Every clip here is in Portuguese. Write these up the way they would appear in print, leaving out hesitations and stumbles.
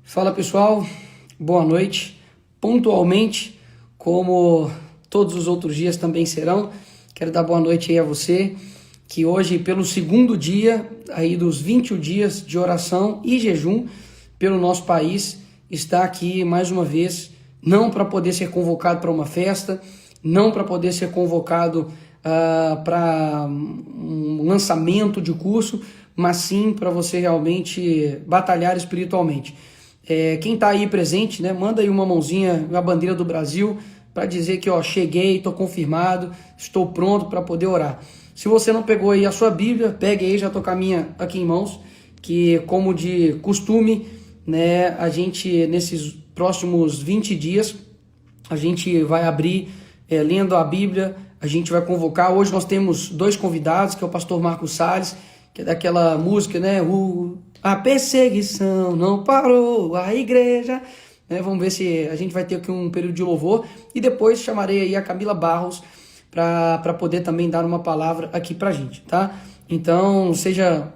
Fala pessoal, boa noite. Pontualmente, como todos os outros dias também serão, quero dar boa noite aí a você, que hoje, pelo segundo dia aí dos 21 dias de oração e jejum pelo nosso país, está aqui mais uma vez, não para poder ser convocado para uma festa, não para poder ser convocado para um lançamento de curso, mas sim para você realmente batalhar espiritualmente. Quem está aí presente, né, manda aí uma mãozinha na bandeira do Brasil para dizer que cheguei, estou confirmado, estou pronto para poder orar. Se você não pegou aí a sua Bíblia, pegue aí, já estou com a minha aqui em mãos, que como de costume, né, a gente nesses próximos 20 dias, a gente vai abrir lendo a Bíblia, a gente vai convocar. Hoje nós temos dois convidados, que é o pastor Marcos Salles, que é daquela música, né? A perseguição não parou, a igreja. Né? Vamos ver se a gente vai ter aqui um período de louvor. E depois chamarei aí a Camila Barros para poder também dar uma palavra aqui pra gente, tá? Então, seja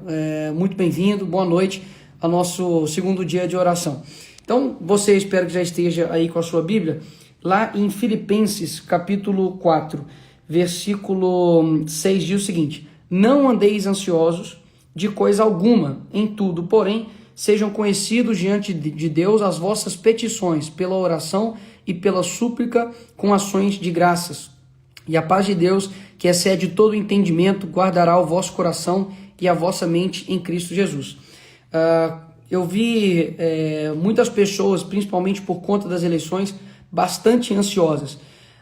muito bem-vindo, boa noite ao nosso segundo dia de oração. Então, você espero que já esteja aí com a sua Bíblia, lá em Filipenses, capítulo 4, versículo 6, diz o seguinte: não andeis ansiosos de coisa alguma, em tudo, porém, sejam conhecidos diante de Deus as vossas petições, pela oração e pela súplica, com ações de graças. E a paz de Deus, que excede todo entendimento, guardará o vosso coração e a vossa mente em Cristo Jesus. Eu vi muitas pessoas, principalmente por conta das eleições, bastante ansiosas.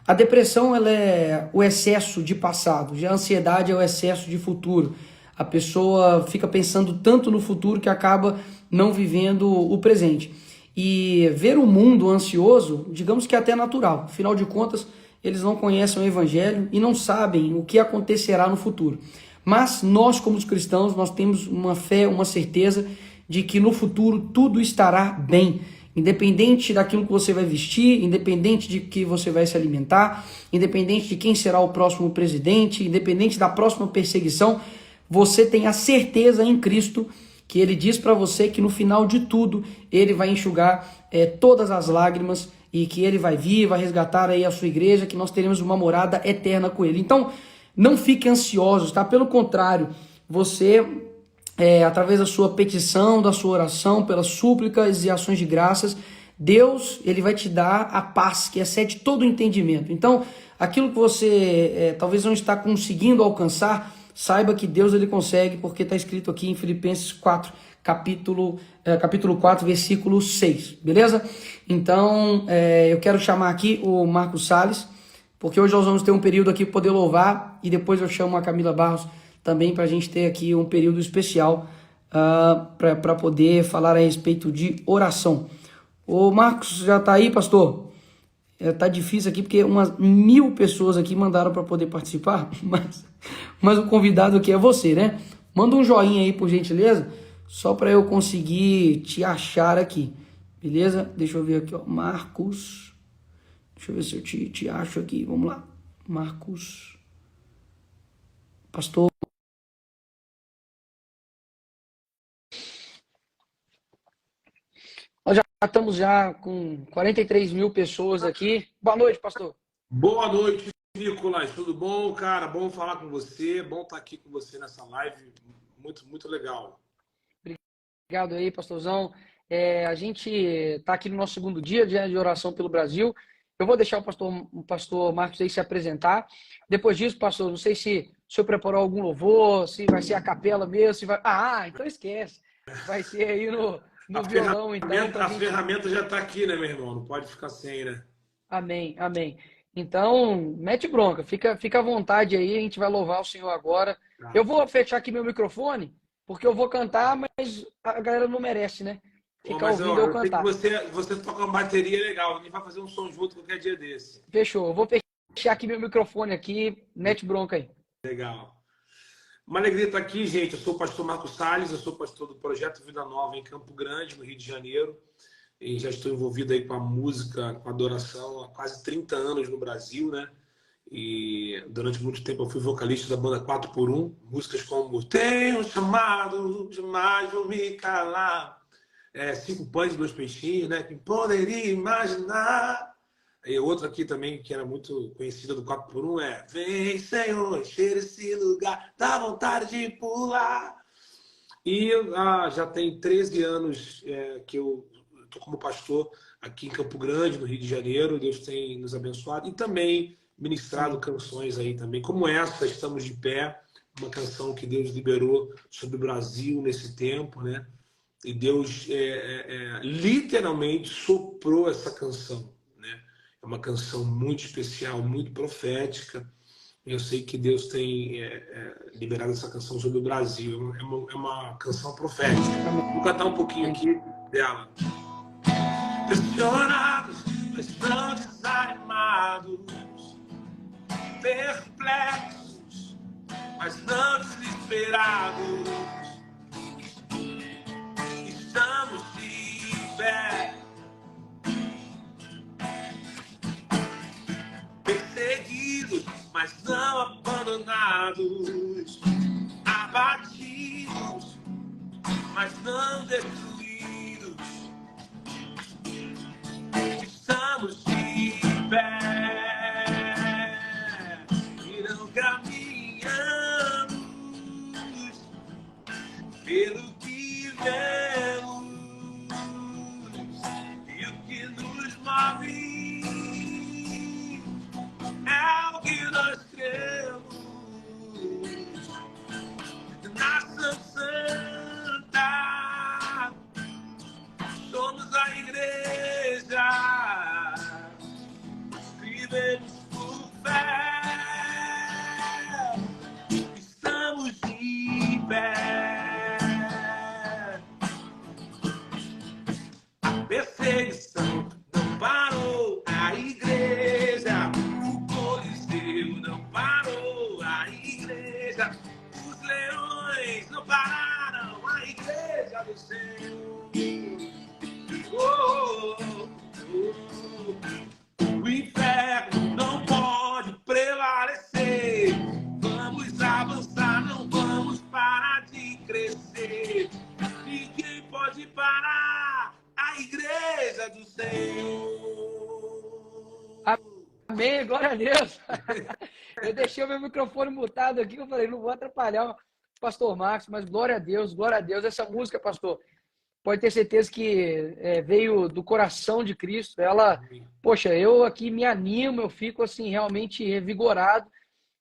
A depressão ela é o excesso de passado, já a ansiedade é o excesso de futuro. A pessoa fica pensando tanto no futuro que acaba não vivendo o presente. E ver o mundo ansioso, digamos que é até natural. Afinal de contas, eles não conhecem o Evangelho e não sabem o que acontecerá no futuro. Mas nós, como os cristãos, nós temos uma fé, uma certeza de que no futuro tudo estará bem. Independente daquilo que você vai vestir, independente de que você vai se alimentar, independente de quem será o próximo presidente, independente da próxima perseguição, você tem a certeza em Cristo que Ele diz para você que no final de tudo Ele vai enxugar todas as lágrimas e que Ele vai vir, vai resgatar aí a sua igreja, que nós teremos uma morada eterna com Ele. Então, não fique ansiosos, tá? Pelo contrário, você, através da sua petição, da sua oração, pelas súplicas e ações de graças, Deus, Ele vai te dar a paz que excede todo o entendimento. Então, aquilo que você talvez não está conseguindo alcançar, saiba que Deus ele consegue, porque está escrito aqui em Filipenses 4, capítulo 4, versículo 6, beleza? Então, eu quero chamar aqui o Marcos Salles, porque hoje nós vamos ter um período aqui para poder louvar, e depois eu chamo a Camila Barros também para a gente ter aqui um período especial para poder falar a respeito de oração. O Marcos já está aí, pastor? Tá difícil aqui porque umas 1000 pessoas aqui mandaram para poder participar, mas o convidado aqui é você, né? Manda um joinha aí, por gentileza, só para eu conseguir te achar aqui, beleza? Deixa eu ver aqui, ó, Marcos. Deixa eu ver se eu te acho aqui, vamos lá. Marcos, pastor. Nós já estamos já com 43.000 pessoas aqui. Boa noite, pastor. Boa noite, Nicolas. Tudo bom, cara? Bom falar com você. Bom estar aqui com você nessa live. Muito, muito legal. Obrigado aí, pastorzão. A gente está aqui no nosso segundo dia de oração pelo Brasil. Eu vou deixar o pastor Marcos aí se apresentar. Depois disso, pastor, não sei se o senhor preparou algum louvor, se vai ser a capela mesmo, se vai... então esquece. Vai ser aí no violão, então. A ferramenta já está aqui, né, meu irmão? Não pode ficar sem, né? Amém, amém. Então, mete bronca, fica à vontade aí, a gente vai louvar o Senhor agora. Eu vou fechar aqui meu microfone, porque eu vou cantar, mas a galera não merece, né? Ficar ouvindo eu cantar. Você toca uma bateria legal, a gente vai fazer um som junto qualquer dia desse. Fechou, eu vou fechar aqui meu microfone aqui, mete bronca aí. Legal. Uma alegria estar aqui, gente. Eu sou o pastor Marcos Salles, eu sou pastor do Projeto Vida Nova em Campo Grande, no Rio de Janeiro. E já estou envolvido aí com a música, com a adoração há quase 30 anos no Brasil, né? E durante muito tempo eu fui vocalista da banda 4x1, músicas como Tenho chamado, jamais vou me calar, 5 pães e 2 peixinhos, né? Quem poderia imaginar? E outro aqui também, que era muito conhecido do 4x1, é: vem, Senhor, encher esse lugar, dá vontade de pular. E já tem 13 anos que eu estou como pastor aqui em Campo Grande, no Rio de Janeiro. Deus tem nos abençoado e também ministrado canções aí também, como essa, Estamos de Pé, uma canção que Deus liberou sobre o Brasil nesse tempo, né? E Deus literalmente soprou essa canção, né? É uma canção muito especial, muito profética. Eu sei que Deus tem liberado essa canção sobre o Brasil. É uma canção profética. Vou cantar um pouquinho aqui dela. Pressionados, mas não desanimados. Perplexos, mas não desesperados. Estamos de pé. Perseguidos, mas não abandonados. Abatidos, mas não destruídos. Estamos de pé e não caminhamos pelo que vemos e o que nos move é o que nós cremos. Nação Santa, somos a igreja, vivemos por fé, estamos de pé. A perseguição não parou, a igreja, o Coliseu não parou, a igreja, os leões não pararam, a igreja do Senhor. O inferno não pode prevalecer. Vamos avançar, não vamos parar de crescer. Ninguém pode parar a igreja do Senhor. Amém, glória a Deus. Eu deixei o meu microfone mutado aqui, eu falei, não vou atrapalhar o pastor Marcos, mas glória a Deus, glória a Deus. Essa música, pastor, pode ter certeza que veio do coração de Cristo. Ela, poxa, eu aqui me animo, eu fico assim realmente revigorado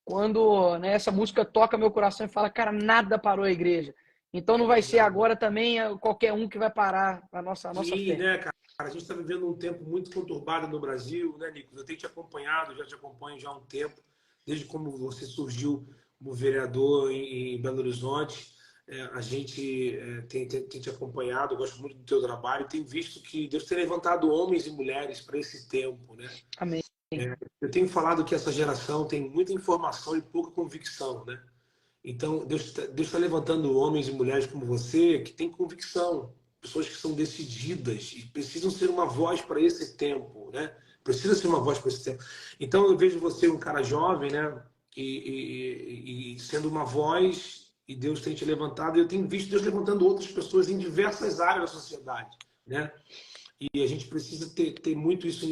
quando, né, essa música toca meu coração e fala, cara, nada parou a igreja. Então não vai ser agora também qualquer um que vai parar a nossa Sim, fé. né, cara? A gente está vivendo um tempo muito conturbado no Brasil, né, Nico? Eu tenho te acompanhado, já te acompanho já há um tempo, desde como você surgiu como vereador em Belo Horizonte. A gente tem te acompanhado, gosto muito do teu trabalho, e tenho visto que Deus tem levantado homens e mulheres para esse tempo, né? Amém. Eu tenho falado que essa geração tem muita informação e pouca convicção, né? Então, Deus está levantando homens e mulheres como você que têm convicção, pessoas que são decididas e precisam ser uma voz para esse tempo, né? Precisa ser uma voz para esse tempo. Então, eu vejo você um cara jovem, né? E sendo uma voz, e Deus tem te levantado, e eu tenho visto Deus levantando outras pessoas em diversas áreas da sociedade, né? E a gente precisa ter muito isso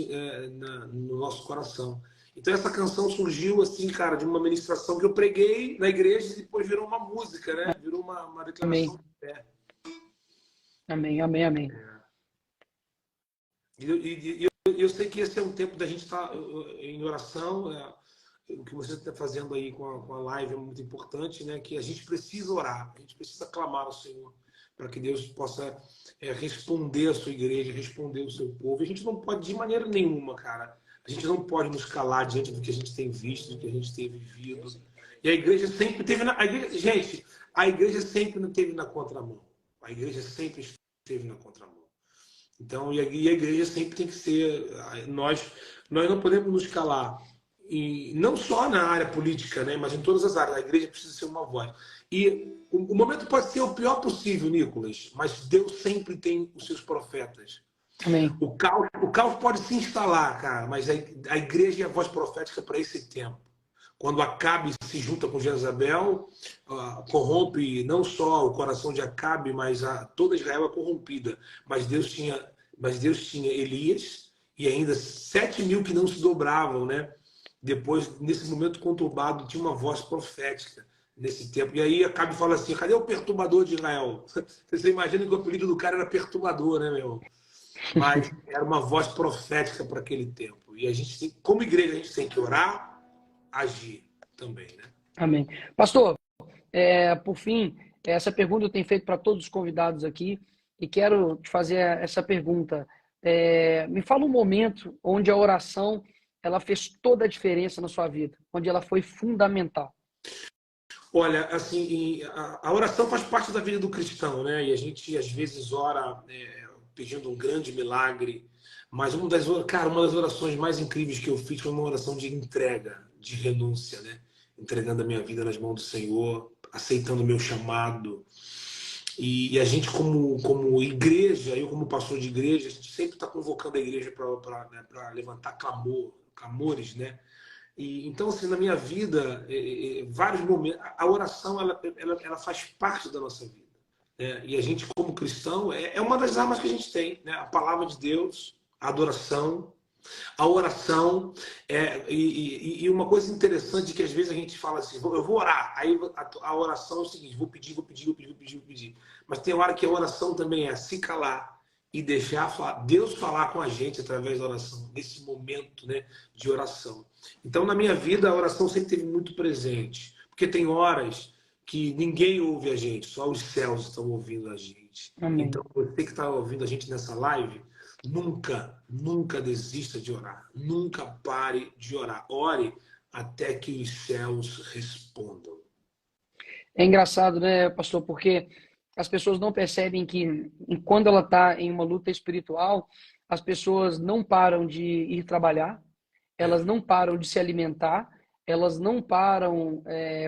no nosso coração. Então essa canção surgiu assim, cara, de uma ministração que eu preguei na igreja e depois virou uma música, né? Virou uma declaração de fé. Amém, amém, amém. E eu sei que esse é um tempo da gente estar em oração. O que você está fazendo aí com a live é muito importante, né? Que a gente precisa orar, a gente precisa clamar ao Senhor para que Deus possa responder a sua igreja, responder o seu povo. E a gente não pode, de maneira nenhuma, cara, a gente não pode nos calar diante do que a gente tem visto, do que a gente tem vivido. E a igreja sempre teve gente, a igreja sempre não teve na contramão. A igreja sempre esteve na contramão. Então, e a igreja sempre tem que ser... Nós não podemos nos calar. E não só na área política, né, mas em todas as áreas. A igreja precisa ser uma voz. E o momento pode ser o pior possível, Nicolas, mas Deus sempre tem os seus profetas. Amém. O caos pode se instalar, cara, mas a igreja é a voz profética para esse tempo. Quando Acabe se junta com Jezabel, corrompe não só o coração de Acabe, mas toda Israel é corrompida. Mas Deus tinha Elias e ainda 7.000 que não se dobravam, né? Depois, nesse momento conturbado, tinha uma voz profética nesse tempo. E aí Acabe fala assim: cadê o perturbador de Israel? Você imagina que o apelido do cara era perturbador, né, meu irmão? Mas era uma voz profética para aquele tempo. E a gente, como igreja, a gente tem que orar, agir também, né? Amém. Pastor, por fim, essa pergunta eu tenho feito para todos os convidados aqui e quero te fazer essa pergunta. Me fala um momento onde a oração ela fez toda a diferença na sua vida, onde ela foi fundamental. Olha, assim, a oração faz parte da vida do cristão, né? E a gente às vezes ora pedindo um grande milagre, mas uma das orações mais incríveis que eu fiz foi uma oração de entrega, de renúncia, né? Entregando a minha vida nas mãos do Senhor, aceitando o meu chamado. E a gente, como igreja, eu como pastor de igreja, a gente sempre está convocando a igreja para levantar clamores, né? E, então, assim, na minha vida, vários momentos, a oração ela faz parte da nossa vida, né? E a gente, como cristão, é uma das armas que a gente tem, né? A palavra de Deus, a adoração, a oração. E uma coisa interessante que às vezes a gente fala assim: eu vou orar, aí a oração é o seguinte: vou pedir, vou pedir, vou pedir, vou pedir, vou pedir. Mas tem hora que a oração também é se calar e deixar Deus falar com a gente através da oração, nesse momento, né, de oração. Então, na minha vida, a oração sempre esteve muito presente, porque tem horas que ninguém ouve a gente, só os céus estão ouvindo a gente. Amém. Então, você que está ouvindo a gente nessa live, nunca desista de orar. Nunca pare de orar. Ore até que os céus respondam. É engraçado, né, pastor, porque as pessoas não percebem que quando ela está em uma luta espiritual, as pessoas não param de ir trabalhar, elas não param de se alimentar, elas não param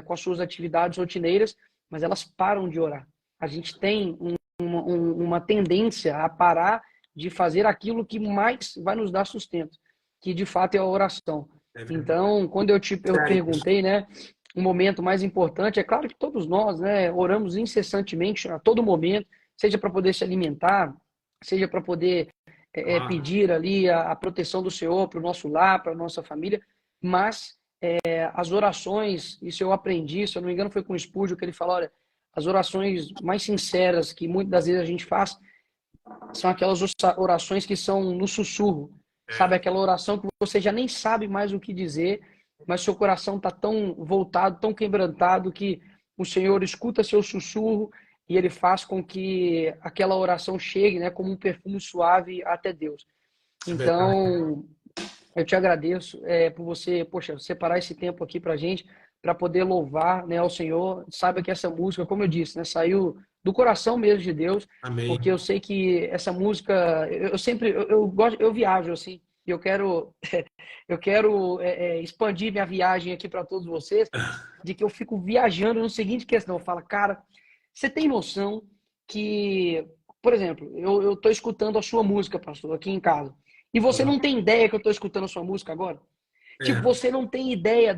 com as suas atividades rotineiras, mas elas param de orar. A gente tem uma tendência a parar de fazer aquilo que mais vai nos dar sustento, que de fato é a oração. Então, quando eu perguntei, né, um momento mais importante, é claro que todos nós, né, oramos incessantemente a todo momento, seja para poder se alimentar, seja para poder pedir ali a proteção do Senhor para o nosso lar, para a nossa família, mas as orações, isso eu aprendi, se eu não me engano foi com o Spurgeon que ele falou, olha, as orações mais sinceras que muitas das vezes a gente faz são aquelas orações que são no sussurro, sabe? Aquela oração que você já nem sabe mais o que dizer, mas seu coração está tão voltado, tão quebrantado que o Senhor escuta seu sussurro e ele faz com que aquela oração chegue, né, como um perfume suave até Deus. Então, eu te agradeço por você, poxa, separar esse tempo aqui para a gente, para poder louvar, né, ao Senhor. Saiba que essa música, como eu disse, né, saiu do coração mesmo de Deus. Amém. Porque eu sei que essa música, eu gosto, eu viajo assim, e eu quero expandir minha viagem aqui para todos vocês, de que eu fico viajando no seguinte questão, eu falo, cara, você tem noção que, por exemplo, eu estou escutando a sua música, pastor, aqui em casa, e você não tem ideia que eu estou escutando a sua música agora? Tipo, você não tem ideia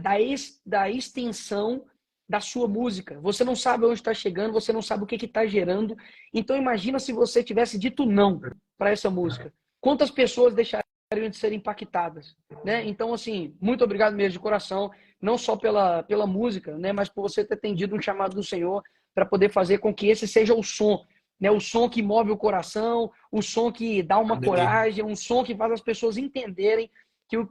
da extensão da sua música. Você não sabe onde está chegando, você não sabe o que está gerando. Então, imagina se você tivesse dito não para essa música. Quantas pessoas deixariam de ser impactadas, né? Então, assim, muito obrigado mesmo de coração, não só pela música, né, mas por você ter atendido um chamado do Senhor para poder fazer com que esse seja o som, né? O som que move o coração, o som que dá uma coragem, um som que faz as pessoas entenderem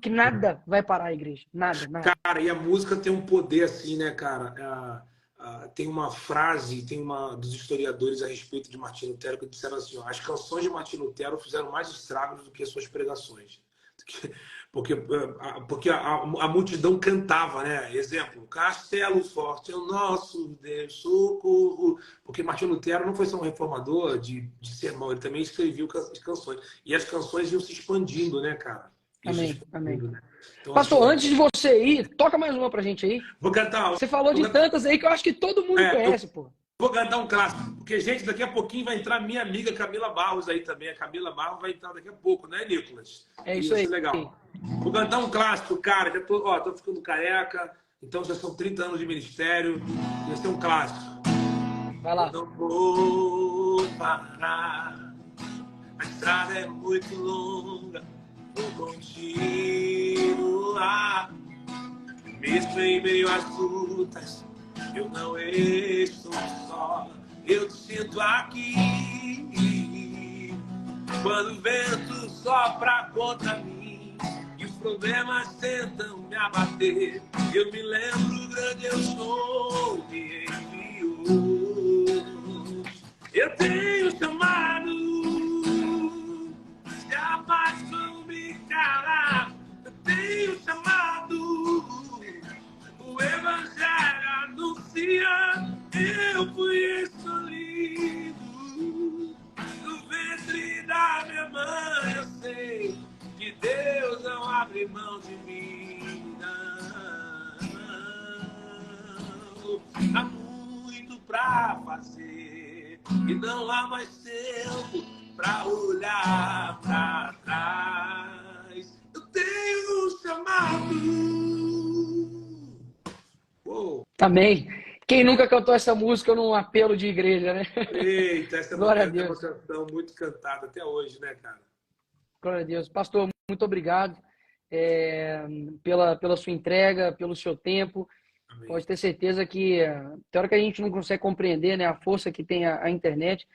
que nada vai parar a igreja. Nada. Cara, e a música tem um poder assim, né, cara? Tem uma frase, dos historiadores a respeito de Martim Lutero que disseram assim, ó, as canções de Martim Lutero fizeram mais estragos do que as suas pregações. Porque a multidão cantava, né? Exemplo, Castelo Forte é o nosso Deus, socorro. Porque Martim Lutero não foi só um reformador de sermão, ele também escreveu canções. E as canções iam se expandindo, né, cara? Amém, amém. Né? Então, pastor, antes de você ir, toca mais uma pra gente aí. Vou cantar. Você falou de tantas aí que eu acho que todo mundo conhece, pô. Vou cantar um clássico, porque, gente, daqui a pouquinho vai entrar minha amiga Camila Barros aí também. A Camila Barros vai entrar daqui a pouco, né, Nicolas? É isso aí. Legal. Vou cantar um clássico, cara. Já tô ficando careca, Então já são 30 anos de ministério, ia ser um clássico. Vai lá. Eu não vou parar, a estrada é muito longa, vou continuar. Mesmo em meio às lutas, eu não estou só, eu te sinto aqui. Quando o vento sopra contra mim e os problemas tentam me abater, eu me lembro do grande eu sou que enviou. Eu tenho chamado, jamais vão me calar. Eu tenho chamado, o evangelho anuncia, eu fui escolhido. No ventre da minha mãe eu sei que Deus não abre mão de mim, não. Há muito pra fazer e não há mais tempo pra olhar pra trás. Eu tenho um chamado. Uou. Amém. Quem nunca cantou essa música num apelo de igreja, né? Eita, essa Glória a é uma Deus. canção muito cantada até hoje, né, cara? Glória a Deus. Pastor, muito obrigado pela sua entrega, pelo seu tempo. Amém. Pode ter certeza que tem hora que a gente não consegue compreender, né, a força que tem a internet.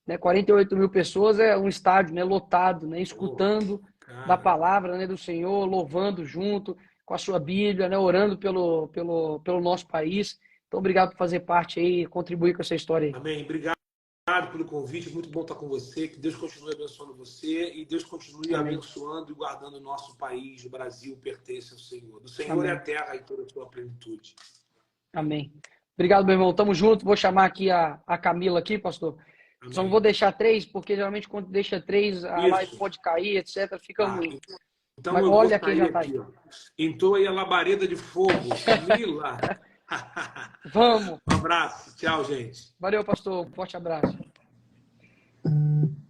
Né, 48 mil pessoas é um estádio, né, lotado, né, escutando da palavra, né, do Senhor, louvando junto com a sua Bíblia, né, orando pelo nosso país. Então, obrigado por fazer parte aí, contribuir com essa história aí. Amém. Obrigado pelo convite, muito bom estar com você, que Deus continue abençoando você e Deus continue Amém. abençoando e guardando o nosso país, o Brasil, pertence ao Senhor. Do Senhor Amém. é a terra e toda a sua plenitude. Amém. Obrigado, meu irmão. Tamo junto. Vou chamar aqui a Camila aqui, pastor. Amém. Só não vou deixar 3, porque geralmente quando deixa 3, a live pode cair, etc. Fica ruim. Então mas eu olha vou quem já tá aqui, aí. ó. Entrou aí a labareda de fogo, Camila. Vamos. Um abraço. Tchau, gente. Valeu, pastor. Um forte abraço.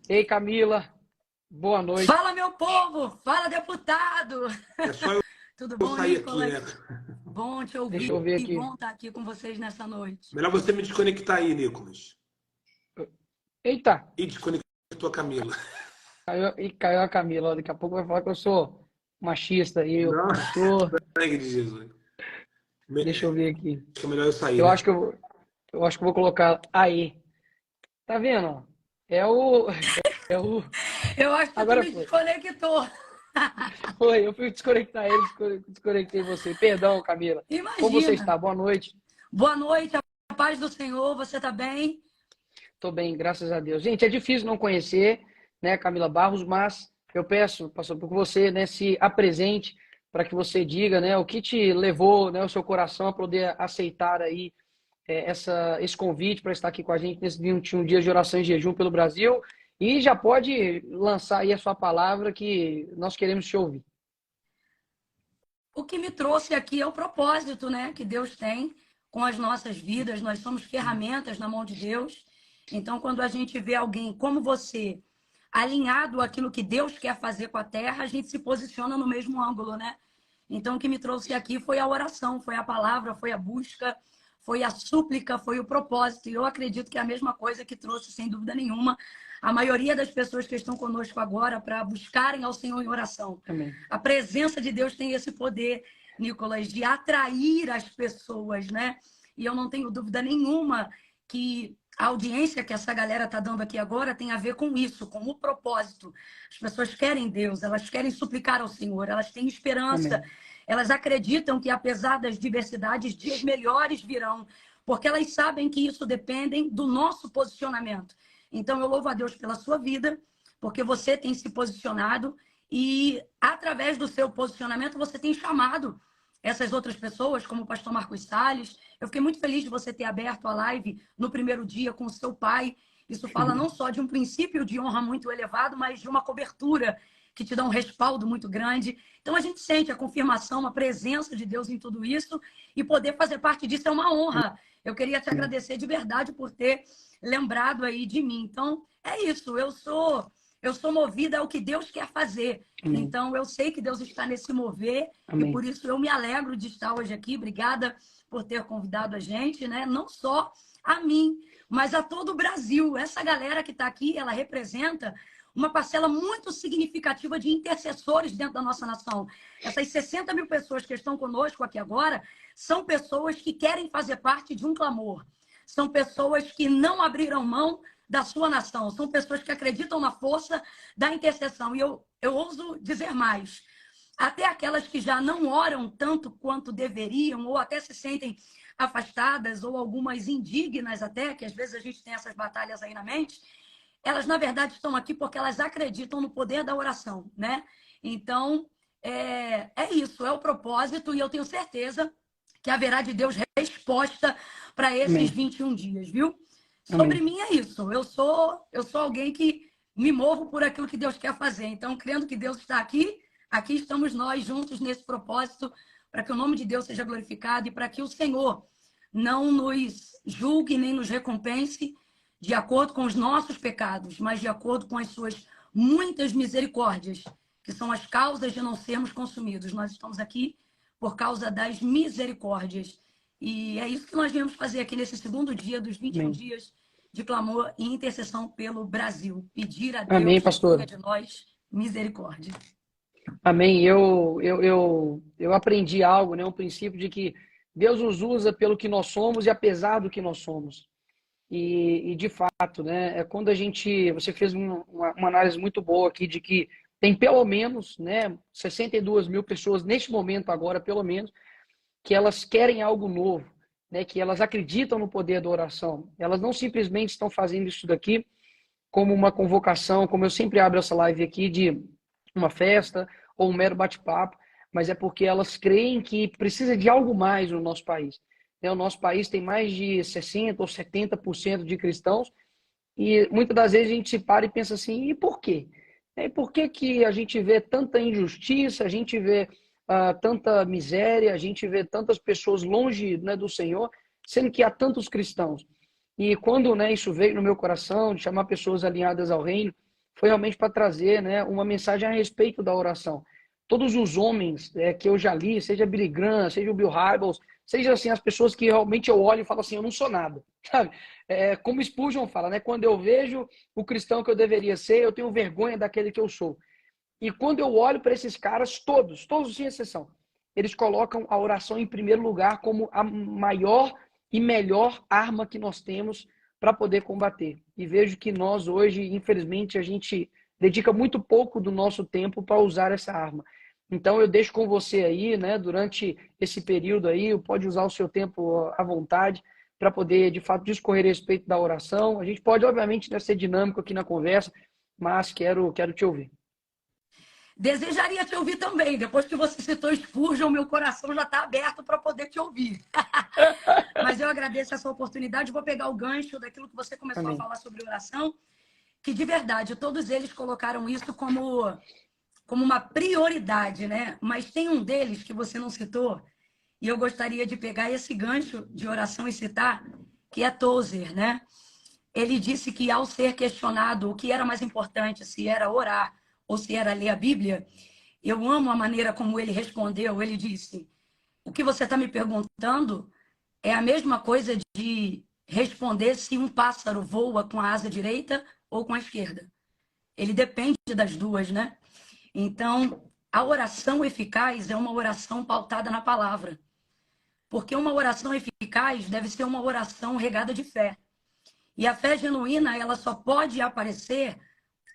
Ei, Camila. Boa noite. Fala, meu povo! Fala, deputado! É só eu Tudo bom, sair Nicolas? aqui, né? Bom te ouvir. Deixa eu ver aqui. E bom estar aqui com vocês nessa noite. Melhor você me desconectar aí, Nicolas. Eita. E desconectou a Camila. Caiu a Camila. Daqui a pouco vai falar que eu sou machista. E eu Não. sou... Sangue de Jesus. Deixa eu ver aqui. Acho que é melhor eu sair. Eu né? acho que eu vou colocar aí. Tá vendo? Eu acho que Agora tu me foi. desconectou. Foi, eu fui desconectar ele, desconectei você. Perdão, Camila. Imagina. Como você está? Boa noite. Boa noite, a paz do Senhor. Você tá bem? Tô bem, graças a Deus. Gente, é difícil não conhecer, né, Camila Barros, mas eu peço, pastor, para que você, né, se apresente, para que você diga, né, o que te levou, né, o seu coração a poder aceitar aí esse convite para estar aqui com a gente nesse 21 dias de oração e jejum pelo Brasil. E já pode lançar aí a sua palavra que nós queremos te ouvir. O que me trouxe aqui é o propósito, né, que Deus tem com as nossas vidas. Nós somos ferramentas na mão de Deus. Então, quando a gente vê alguém como você, alinhado àquilo que Deus quer fazer com a terra, a gente se posiciona no mesmo ângulo, né? Então, o que me trouxe aqui foi a oração, foi a palavra, foi a busca, foi a súplica, foi o propósito. E eu acredito que é a mesma coisa que trouxe, sem dúvida nenhuma, a maioria das pessoas que estão conosco agora para buscarem ao Senhor em oração. Amém. A presença de Deus tem esse poder, Nicolas, de atrair as pessoas, né? E eu não tenho dúvida nenhuma que a audiência que essa galera está dando aqui agora tem a ver com isso, com o propósito. As pessoas querem Deus, elas querem suplicar ao Senhor, elas têm esperança. Amém. Elas acreditam que, apesar das diversidades, dias melhores virão, porque elas sabem que isso depende do nosso posicionamento. Então, eu louvo a Deus pela sua vida, porque você tem se posicionado e, através do seu posicionamento, você tem chamado essas outras pessoas, como o pastor Marcos Salles. Eu fiquei muito feliz de você ter aberto a live no primeiro dia com o seu pai. Isso fala não só de um princípio de honra muito elevado, mas de uma cobertura que te dá um respaldo muito grande. Então, a gente sente a confirmação, a presença de Deus em tudo isso, e poder fazer parte disso é uma honra. Eu queria te agradecer de verdade por ter lembrado aí de mim. Então, é isso. Eu sou eu sou movida ao que Deus quer fazer. Amém. Então, eu sei que Deus está nesse mover. Amém. E por isso eu me alegro de estar hoje aqui. Obrigada por ter convidado a gente, né? Não só a mim, mas a todo o Brasil. Essa galera que está aqui, ela representa uma parcela muito significativa de intercessores dentro da nossa nação. Essas 60 mil pessoas que estão conosco aqui agora são pessoas que querem fazer parte de um clamor. São pessoas que não abriram mão da sua nação. São pessoas que acreditam na força da intercessão. E eu ouso dizer mais. Até aquelas que já não oram tanto quanto deveriam, ou até se sentem afastadas, ou algumas indignas até, que às vezes a gente tem essas batalhas aí na mente, elas, na verdade, estão aqui porque elas acreditam no poder da oração, né? Então, é isso, é o propósito, e eu tenho certeza que haverá de Deus resposta para esses Amém. 21 dias, viu? Amém. Sobre mim é isso. Eu sou alguém que me movo por aquilo que Deus quer fazer. Então, crendo que Deus está aqui, aqui estamos nós juntos nesse propósito, para que o nome de Deus seja glorificado e para que o Senhor não nos julgue nem nos recompense de acordo com os nossos pecados, mas de acordo com as suas muitas misericórdias, que são as causas de não sermos consumidos. Nós estamos aqui por causa das misericórdias. E é isso que nós viemos fazer aqui nesse segundo dia dos 21 Amém. dias de clamor e intercessão pelo Brasil. Pedir a Deus Amém, que pastor. tenha de nós misericórdia. Amém. Eu aprendi algo, né? Um princípio de que Deus nos usa pelo que nós somos e apesar do que nós somos. E de fato, né? É quando você fez uma análise muito boa aqui de que tem pelo menos, né? 62 mil pessoas neste momento agora, pelo menos, que elas querem algo novo, né? Que elas acreditam no poder da oração. Elas não simplesmente estão fazendo isso daqui como uma convocação, como eu sempre abro essa live aqui, de uma festa ou um mero bate-papo, mas é porque elas creem que precisa de algo mais no nosso país. O nosso país tem mais de 60% ou 70% de cristãos e muitas das vezes a gente se para e pensa assim, e por quê? E por que que a gente vê tanta injustiça, a gente vê tanta miséria, a gente vê tantas pessoas longe, né, do Senhor, sendo que há tantos cristãos? E quando, né, isso veio no meu coração, de chamar pessoas alinhadas ao reino, foi realmente para trazer, né, uma mensagem a respeito da oração. Todos os homens que eu já li, seja Billy Graham, seja o Bill Hybels, seja assim, as pessoas que realmente eu olho e falo assim, eu não sou nada, sabe? Como Spurgeon fala, né? Quando eu vejo o cristão que eu deveria ser, eu tenho vergonha daquele que eu sou. E quando eu olho para esses caras, todos sem exceção, eles colocam a oração em primeiro lugar como a maior e melhor arma que nós temos para poder combater. E vejo que nós hoje, infelizmente, a gente dedica muito pouco do nosso tempo para usar essa arma. Então eu deixo com você aí, né, durante esse período aí, pode usar o seu tempo à vontade para poder, de fato, discorrer a respeito da oração. A gente pode, obviamente, ser dinâmico aqui na conversa, mas quero te ouvir. Desejaria te ouvir também. Depois que você citou Spurgeon, meu coração já está aberto para poder te ouvir. Mas eu agradeço essa oportunidade. Vou pegar o gancho daquilo que você começou Amém. a falar sobre oração, que de verdade, todos eles colocaram isso como uma prioridade, né? Mas tem um deles que você não citou, e eu gostaria de pegar esse gancho de oração e citar, que é Tozer, né? Ele disse que ao ser questionado o que era mais importante, se era orar ou se era ler a Bíblia, eu amo a maneira como ele respondeu. Ele disse, o que você está me perguntando é a mesma coisa de responder se um pássaro voa com a asa direita ou com a esquerda. Ele depende das duas, né? Então, a oração eficaz é uma oração pautada na palavra. Porque uma oração eficaz deve ser uma oração regada de fé. E a fé genuína, ela só pode aparecer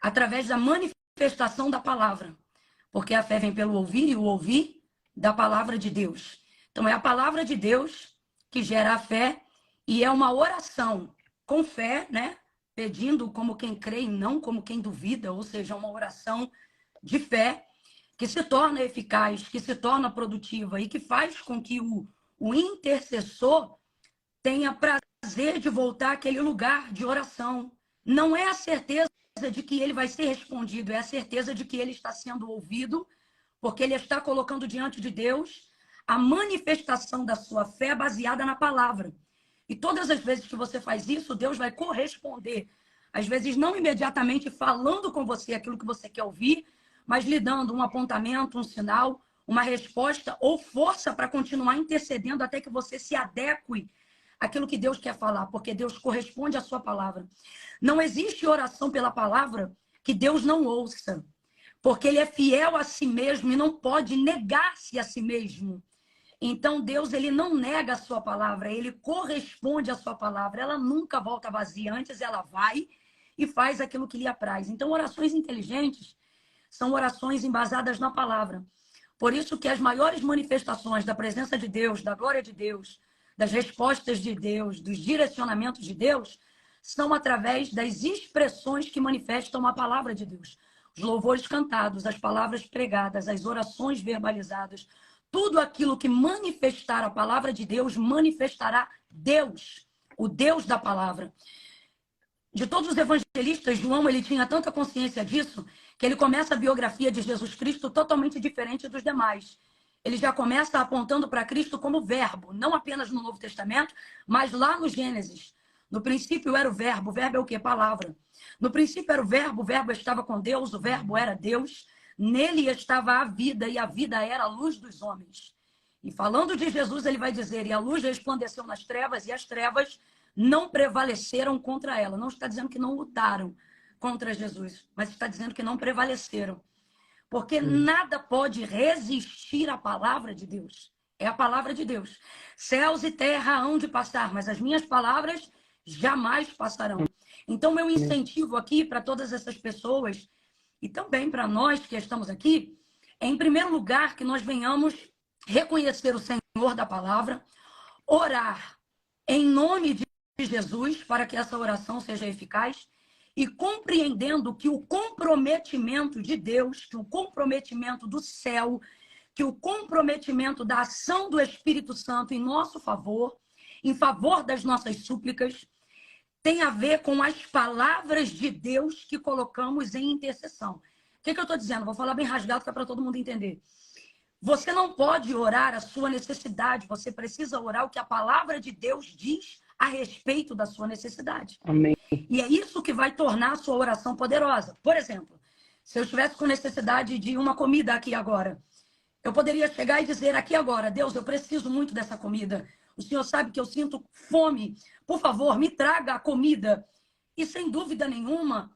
através da manifestação da palavra. Porque a fé vem pelo ouvir e o ouvir da palavra de Deus. Então, é a palavra de Deus que gera a fé e é uma oração com fé, né? Pedindo como quem crê e não como quem duvida, ou seja, uma oração de fé que se torna eficaz, que se torna produtiva e que faz com que o intercessor tenha prazer de voltar àquele lugar de oração. Não é a certeza de que ele vai ser respondido, é a certeza de que ele está sendo ouvido, porque ele está colocando diante de Deus a manifestação da sua fé baseada na palavra. E todas as vezes que você faz isso, Deus vai corresponder às vezes não imediatamente falando com você aquilo que você quer ouvir, mas lhe dando um apontamento, um sinal, uma resposta ou força para continuar intercedendo até que você se adeque àquilo que Deus quer falar, porque Deus corresponde à sua palavra. Não existe oração pela palavra que Deus não ouça, porque ele é fiel a si mesmo e não pode negar-se a si mesmo. Então, Deus, ele não nega a sua palavra, ele corresponde à sua palavra. Ela nunca volta vazia, antes ela vai e faz aquilo que lhe apraz. Então, orações inteligentes são orações embasadas na palavra. Por isso que as maiores manifestações da presença de Deus, da glória de Deus, das respostas de Deus, dos direcionamentos de Deus, são através das expressões que manifestam a palavra de Deus. Os louvores cantados, as palavras pregadas, as orações verbalizadas, tudo aquilo que manifestar a palavra de Deus, manifestará Deus, o Deus da palavra. De todos os evangelistas, João, ele tinha tanta consciência disso, que ele começa a biografia de Jesus Cristo totalmente diferente dos demais. Ele já começa apontando para Cristo como verbo, não apenas no Novo Testamento, mas lá no Gênesis. No princípio era o verbo é o quê? Palavra. No princípio era o verbo estava com Deus, o verbo era Deus. Nele estava a vida, e a vida era a luz dos homens. E falando de Jesus, ele vai dizer, e a luz resplandeceu nas trevas, e as trevas não prevaleceram contra ela. Não está dizendo que não lutaram contra Jesus, mas está dizendo que não prevaleceram. Porque nada pode resistir à palavra de Deus. É a palavra de Deus. Céus e terra hão de passar, mas as minhas palavras jamais passarão. Então, meu incentivo aqui para todas essas pessoas, e também para nós que estamos aqui, é, em primeiro lugar, que nós venhamos reconhecer o Senhor da palavra, orar em nome de Jesus, para que essa oração seja eficaz, e compreendendo que o comprometimento de Deus, que o comprometimento do céu, que o comprometimento da ação do Espírito Santo em nosso favor, em favor das nossas súplicas, tem a ver com as palavras de Deus que colocamos em intercessão. O que eu estou dizendo? Vou falar bem rasgado, que é para todo mundo entender. Você não pode orar a sua necessidade, você precisa orar o que a palavra de Deus diz a respeito da sua necessidade. Amém. E é isso que vai tornar a sua oração poderosa. Por exemplo, se eu estivesse com necessidade de uma comida aqui agora, eu poderia chegar e dizer aqui agora, Deus, eu preciso muito dessa comida. O Senhor sabe que eu sinto fome. Por favor, me traga a comida. E sem dúvida nenhuma,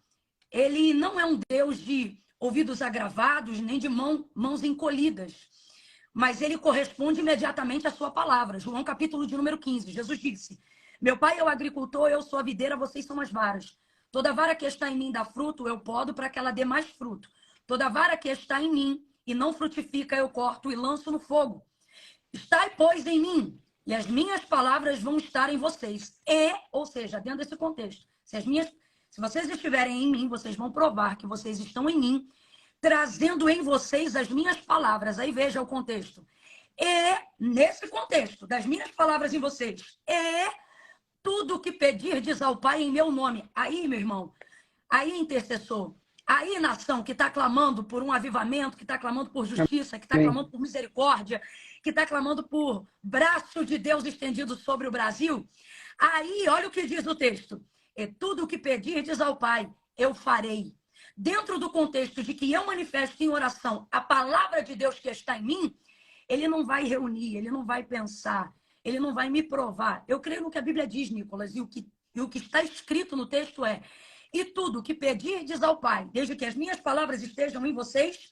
ele não é um Deus de ouvidos agravados, nem de mãos encolhidas. Mas ele corresponde imediatamente à sua palavra. João capítulo de número 15. Jesus disse, meu pai é o agricultor, eu sou a videira, vocês são as varas. Toda vara que está em mim dá fruto, eu podo para que ela dê mais fruto. Toda vara que está em mim e não frutifica, eu corto e lanço no fogo. Estai, pois, em mim, e as minhas palavras vão estar em vocês. Ou seja, dentro desse contexto, se vocês estiverem em mim, vocês vão provar que vocês estão em mim, trazendo em vocês as minhas palavras. Aí veja o contexto. E, nesse contexto, das minhas palavras em vocês, tudo o que pedirdes ao Pai em meu nome. Aí, meu irmão, aí, intercessor, aí, nação que está clamando por um avivamento, que está clamando por justiça, que está clamando por misericórdia, que está clamando por braço de Deus estendido sobre o Brasil. Aí, olha o que diz o texto. E tudo o que pedirdes ao Pai, eu farei. Dentro do contexto de que eu manifesto em oração a palavra de Deus que está em mim, ele não vai reunir, ele não vai pensar, ele não vai me provar. Eu creio no que a Bíblia diz, Nicolas, e o que está escrito no texto é: e tudo que pedirdes ao Pai, desde que as minhas palavras estejam em vocês,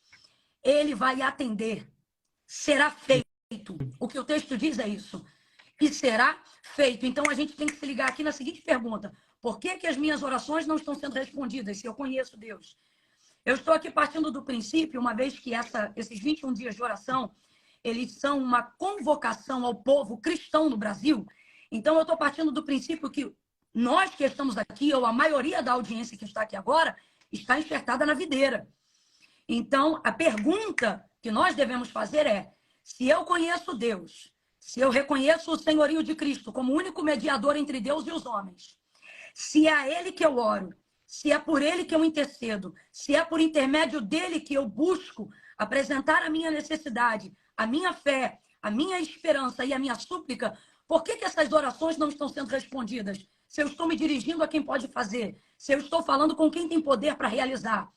ele vai atender. Será feito. O que o texto diz é isso. E será feito. Então, a gente tem que se ligar aqui na seguinte pergunta: por que que as minhas orações não estão sendo respondidas se eu conheço Deus? Eu estou aqui partindo do princípio, uma vez que esses 21 dias de oração, eles são uma convocação ao povo cristão no Brasil. Então, eu estou partindo do princípio que nós que estamos aqui, ou a maioria da audiência que está aqui agora, está enxertada na videira. Então, a pergunta que nós devemos fazer é: se eu conheço Deus, se eu reconheço o senhorio de Cristo como o único mediador entre Deus e os homens, se é a Ele que eu oro, se é por Ele que eu intercedo, se é por intermédio dEle que eu busco apresentar a minha necessidade, a minha fé, a minha esperança e a minha súplica, por que que essas orações não estão sendo respondidas? se eu estou me dirigindo a quem pode fazer, se eu estou falando com quem tem poder para realizar.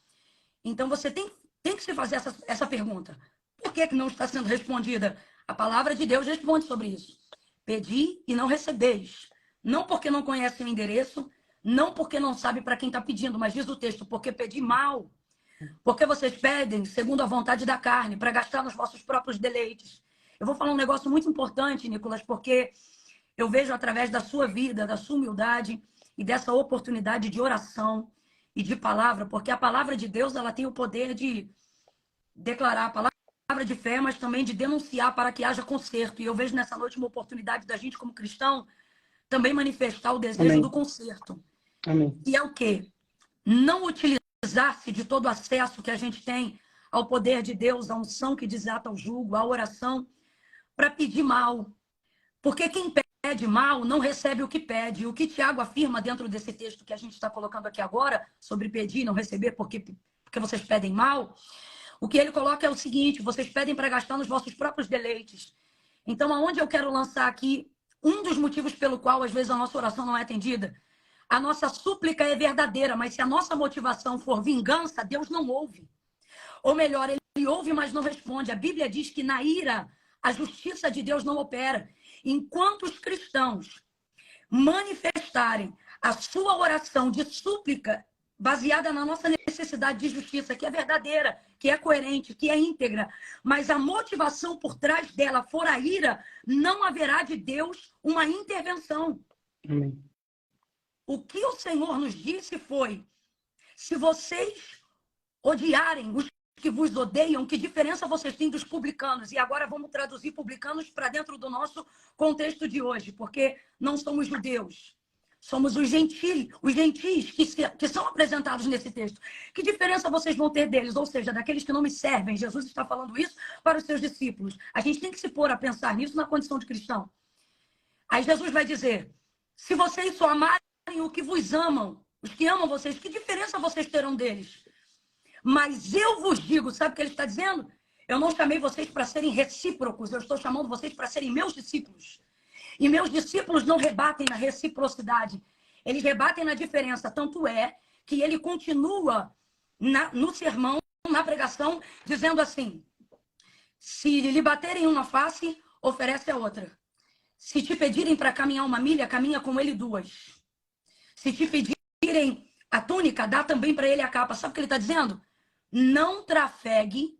Então, você tem que se fazer essa pergunta. Por que não está sendo respondida? A palavra de Deus responde sobre isso. Pedi e não recebeis. Não porque não conhece o endereço, não porque não sabe para quem está pedindo, mas diz o texto, porque pedi mal. Porque vocês pedem segundo a vontade da carne, para gastar nos vossos próprios deleites. Eu vou falar um negócio muito importante, Nicolas, porque eu vejo através da sua vida, da sua humildade e dessa oportunidade de oração e de palavra, porque a palavra de Deus ela tem o poder de declarar a palavra de fé, mas também de denunciar para que haja conserto. E eu vejo nessa noite uma oportunidade da gente, como cristão, também manifestar o desejo Amém. do conserto. Amém. E é o quê? Não utilizar-se de todo o acesso que a gente tem ao poder de Deus, à unção que desata o jugo, à oração, para pedir mal. Porque quem pede mal não recebe o que pede. O que Tiago afirma dentro desse texto que a gente está colocando aqui agora, sobre pedir e não receber porque vocês pedem mal, o que ele coloca é o seguinte: vocês pedem para gastar nos vossos próprios deleites. Então, aonde eu quero lançar aqui, um dos motivos pelo qual, às vezes, a nossa oração não é atendida, a nossa súplica é verdadeira, mas se a nossa motivação for vingança, Deus não ouve. Ou melhor, ele ouve, mas não responde. A Bíblia diz que na ira, a justiça de Deus não opera. Enquanto os cristãos manifestarem a sua oração de súplica baseada na nossa necessidade de justiça, que é verdadeira, que é coerente, que é íntegra, mas a motivação por trás dela for a ira, não haverá de Deus uma intervenção. Amém. O que o Senhor nos disse foi: se vocês odiarem os que vos odeiam, que diferença vocês têm dos publicanos? E agora vamos traduzir publicanos para dentro do nosso contexto de hoje, porque não somos judeus. Somos os gentis que são apresentados nesse texto. Que diferença vocês vão ter deles? Ou seja, daqueles que não me servem. Jesus está falando isso para os seus discípulos. A gente tem que se pôr a pensar nisso na condição de cristão. Aí Jesus vai dizer: se vocês só amarem o que vos amam, os que amam vocês, que diferença vocês terão deles? Mas eu vos digo, sabe o que ele está dizendo? Eu não chamei vocês para serem recíprocos, eu estou chamando vocês para serem meus discípulos. E meus discípulos não rebatem na reciprocidade, eles rebatem na diferença. Tanto é que ele continua no sermão, na pregação, dizendo assim: se lhe baterem uma face, oferece a outra. Se te pedirem para caminhar uma milha, caminha com ele 2. Se te pedirem a túnica, dá também para ele a capa. Sabe o que ele está dizendo? Não trafegue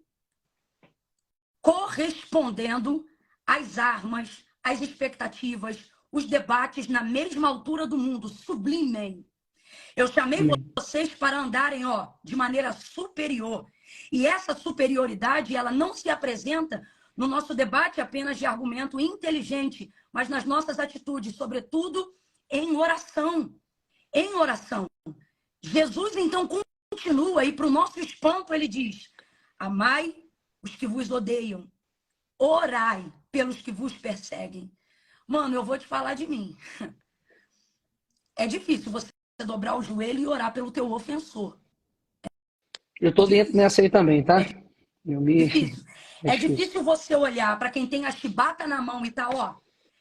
correspondendo às armas, às expectativas, os debates na mesma altura do mundo. Sublimem. Eu chamei vocês para andarem de maneira superior. E essa superioridade, ela não se apresenta no nosso debate apenas de argumento inteligente, mas nas nossas atitudes, sobretudo em oração. Em oração. Jesus, então, continua, e para o nosso espanto, ele diz: amai os que vos odeiam, orai pelos que vos perseguem. Mano, eu vou te falar de mim. É difícil você dobrar o joelho e orar pelo teu ofensor. Eu tô dentro nessa aí também, tá? Difícil. É difícil você olhar para quem tem a chibata na mão e tá,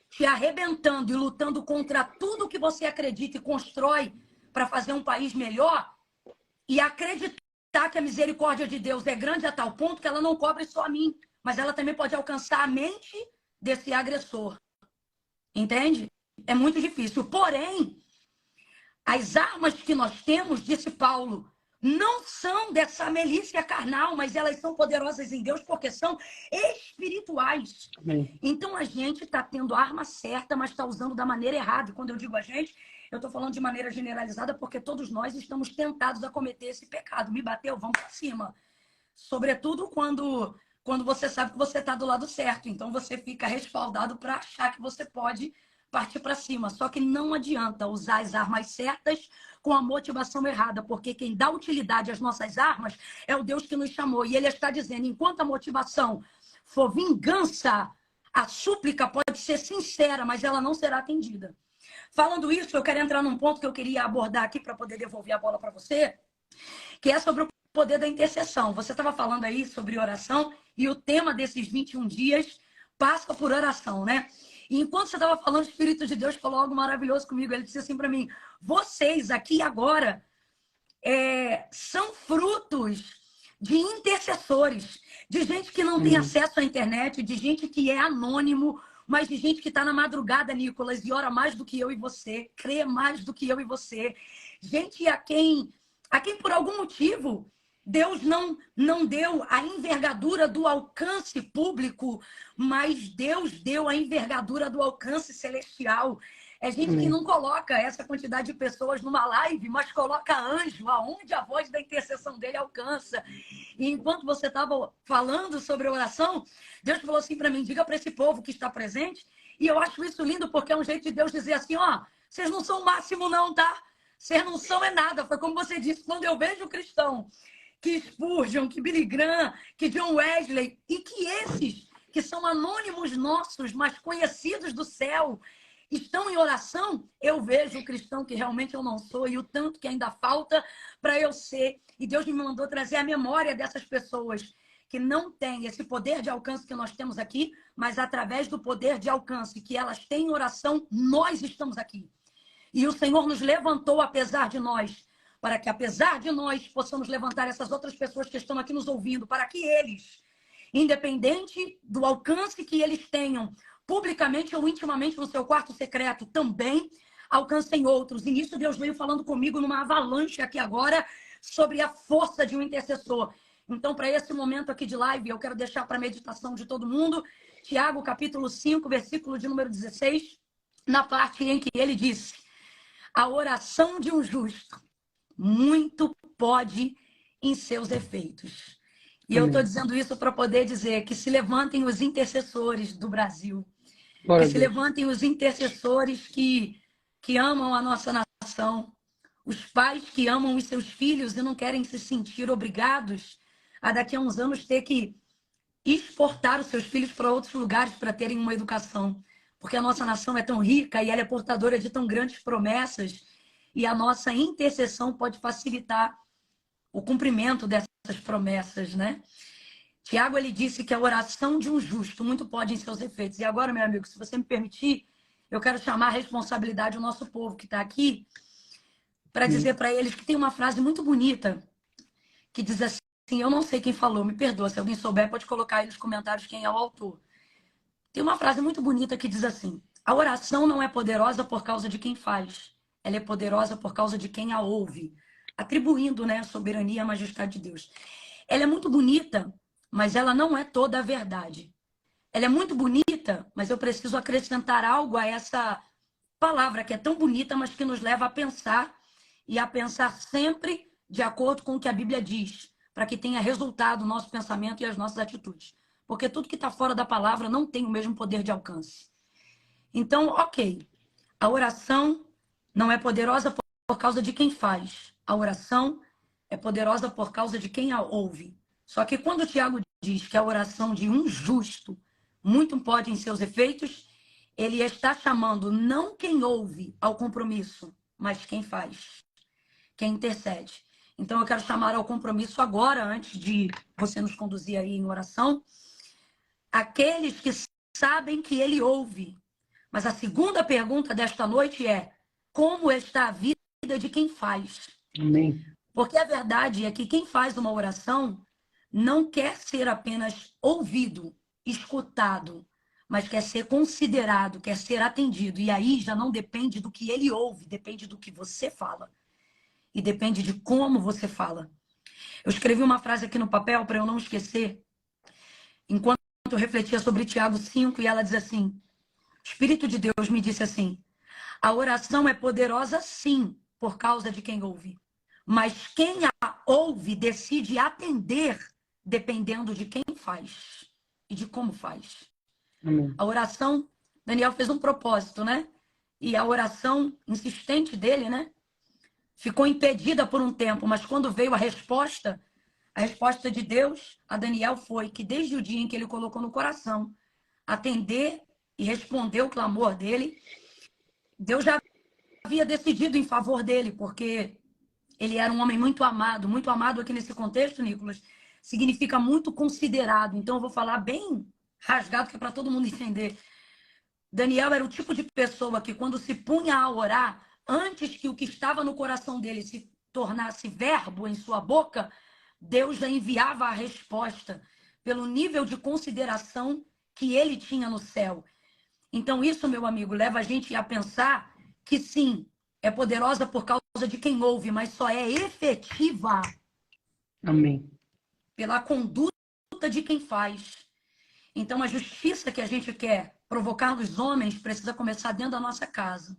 te arrebentando e lutando contra tudo que você acredita e constrói para fazer um país melhor, e acreditar que a misericórdia de Deus é grande a tal ponto que ela não cobre só a mim, mas ela também pode alcançar a mente desse agressor. Entende? É muito difícil. Porém, as armas que nós temos, disse Paulo, não são dessa milícia carnal, mas elas são poderosas em Deus porque são espirituais. Amém. Então a gente está tendo a arma certa, mas está usando da maneira errada. E quando eu digo a gente, eu estou falando de maneira generalizada porque todos nós estamos tentados a cometer esse pecado. Me bateu, vamos para cima. Sobretudo quando você sabe que você está do lado certo. Então você fica respaldado para achar que você pode partir para cima. Só que não adianta usar as armas certas com a motivação errada, porque quem dá utilidade às nossas armas é o Deus que nos chamou. E ele está dizendo: enquanto a motivação for vingança, a súplica pode ser sincera, mas ela não será atendida. Falando isso, eu quero entrar num ponto que eu queria abordar aqui para poder devolver a bola para você, que é sobre o poder da intercessão. Você estava falando aí sobre oração e o tema desses 21 dias passa por oração, né? E enquanto você estava falando, o Espírito de Deus falou algo maravilhoso comigo. Ele disse assim para mim: vocês aqui e agora são frutos de intercessores, de gente que não tem acesso à internet, de gente que é anônimo, mas de gente que está na madrugada, Nicolas, e ora mais do que eu e você, crê mais do que eu e você. Gente a quem por algum motivo Deus não deu a envergadura do alcance público, mas Deus deu a envergadura do alcance celestial. É gente que não coloca essa quantidade de pessoas numa live, mas coloca anjo, aonde a voz da intercessão dele alcança. E enquanto você estava falando sobre a oração, Deus falou assim para mim: diga para esse povo que está presente. E eu acho isso lindo, porque é um jeito de Deus dizer assim: ó, vocês não são o máximo não, tá? Vocês não são nada. Foi como você disse, quando eu vejo o cristão que Spurgeon, que Billy Graham, que John Wesley, e que esses que são anônimos nossos, mas conhecidos do céu, estão em oração, eu vejo o cristão que realmente eu não sou e o tanto que ainda falta para eu ser. E Deus me mandou trazer a memória dessas pessoas que não têm esse poder de alcance que nós temos aqui, mas através do poder de alcance que elas têm em oração, nós estamos aqui. E o Senhor nos levantou apesar de nós, para que, apesar de nós, possamos levantar essas outras pessoas que estão aqui nos ouvindo, para que eles, independente do alcance que eles tenham, publicamente ou intimamente no seu quarto secreto, também alcancem outros. E nisso Deus veio falando comigo numa avalanche aqui agora sobre a força de um intercessor. Então, para esse momento aqui de live, eu quero deixar para a meditação de todo mundo, Tiago, capítulo 5, versículo de número 16, na parte em que ele disse: a oração de um justo muito pode em seus efeitos. E eu estou dizendo isso para poder dizer que se levantem os intercessores do Brasil, que se levantem os intercessores que amam a nossa nação, os pais que amam os seus filhos e não querem se sentir obrigados a daqui a uns anos ter que exportar os seus filhos para outros lugares para terem uma educação, porque a nossa nação é tão rica e ela é portadora de tão grandes promessas, e a nossa intercessão pode facilitar o cumprimento dessas promessas, né? Tiago, ele disse que a oração de um justo muito pode em seus efeitos. E agora, meu amigo, se você me permitir, eu quero chamar a responsabilidade do nosso povo que está aqui para dizer para eles que tem uma frase muito bonita que diz assim, eu não sei quem falou, me perdoa, se alguém souber pode colocar aí nos comentários quem é o autor. Tem uma frase muito bonita que diz assim: a oração não é poderosa por causa de quem faz, ela é poderosa por causa de quem a ouve, atribuindo, né, a soberania e a majestade de Deus. Ela é muito bonita, mas ela não é toda a verdade. Ela é muito bonita, mas eu preciso acrescentar algo a essa palavra que é tão bonita, mas que nos leva a pensar, e a pensar sempre de acordo com o que a Bíblia diz, para que tenha resultado o nosso pensamento e as nossas atitudes. Porque tudo que está fora da palavra não tem o mesmo poder de alcance. Então, ok, a oração não é poderosa por causa de quem faz. A oração é poderosa por causa de quem a ouve. Só que quando o Tiago diz que a oração de um justo muito pode em seus efeitos, ele está chamando não quem ouve ao compromisso, mas quem faz, quem intercede. Então, eu quero chamar ao compromisso agora, antes de você nos conduzir aí em oração, aqueles que sabem que ele ouve. Mas a segunda pergunta desta noite é: como está a vida de quem faz? Amém. Porque a verdade é que quem faz uma oração não quer ser apenas ouvido, escutado, mas quer ser considerado, quer ser atendido. E aí já não depende do que ele ouve, depende do que você fala. E depende de como você fala. Eu escrevi uma frase aqui no papel para eu não esquecer, enquanto eu refletia sobre Tiago 5, e ela diz assim: o Espírito de Deus me disse assim: a oração é poderosa sim, por causa de quem ouve. Mas quem a ouve decide atender dependendo de quem faz e de como faz. Amém. A oração, Daniel fez um propósito, né? E a oração insistente dele, né, ficou impedida por um tempo, mas quando veio a resposta de Deus a Daniel foi que desde o dia em que ele colocou no coração atender e responder o clamor dele, Deus já havia decidido em favor dele, porque ele era um homem muito amado aqui nesse contexto, Nicolas, significa muito considerado. Então eu vou falar bem rasgado, que é para todo mundo entender. Daniel era o tipo de pessoa que, quando se punha a orar, antes que o que estava no coração dele se tornasse verbo em sua boca, Deus já enviava a resposta pelo nível de consideração que ele tinha no céu. Então, isso, meu amigo, leva a gente a pensar que, sim, é poderosa por causa de quem ouve, mas só é efetiva Amém. pela conduta de quem faz. Então, a justiça que a gente quer provocar nos homens precisa começar dentro da nossa casa.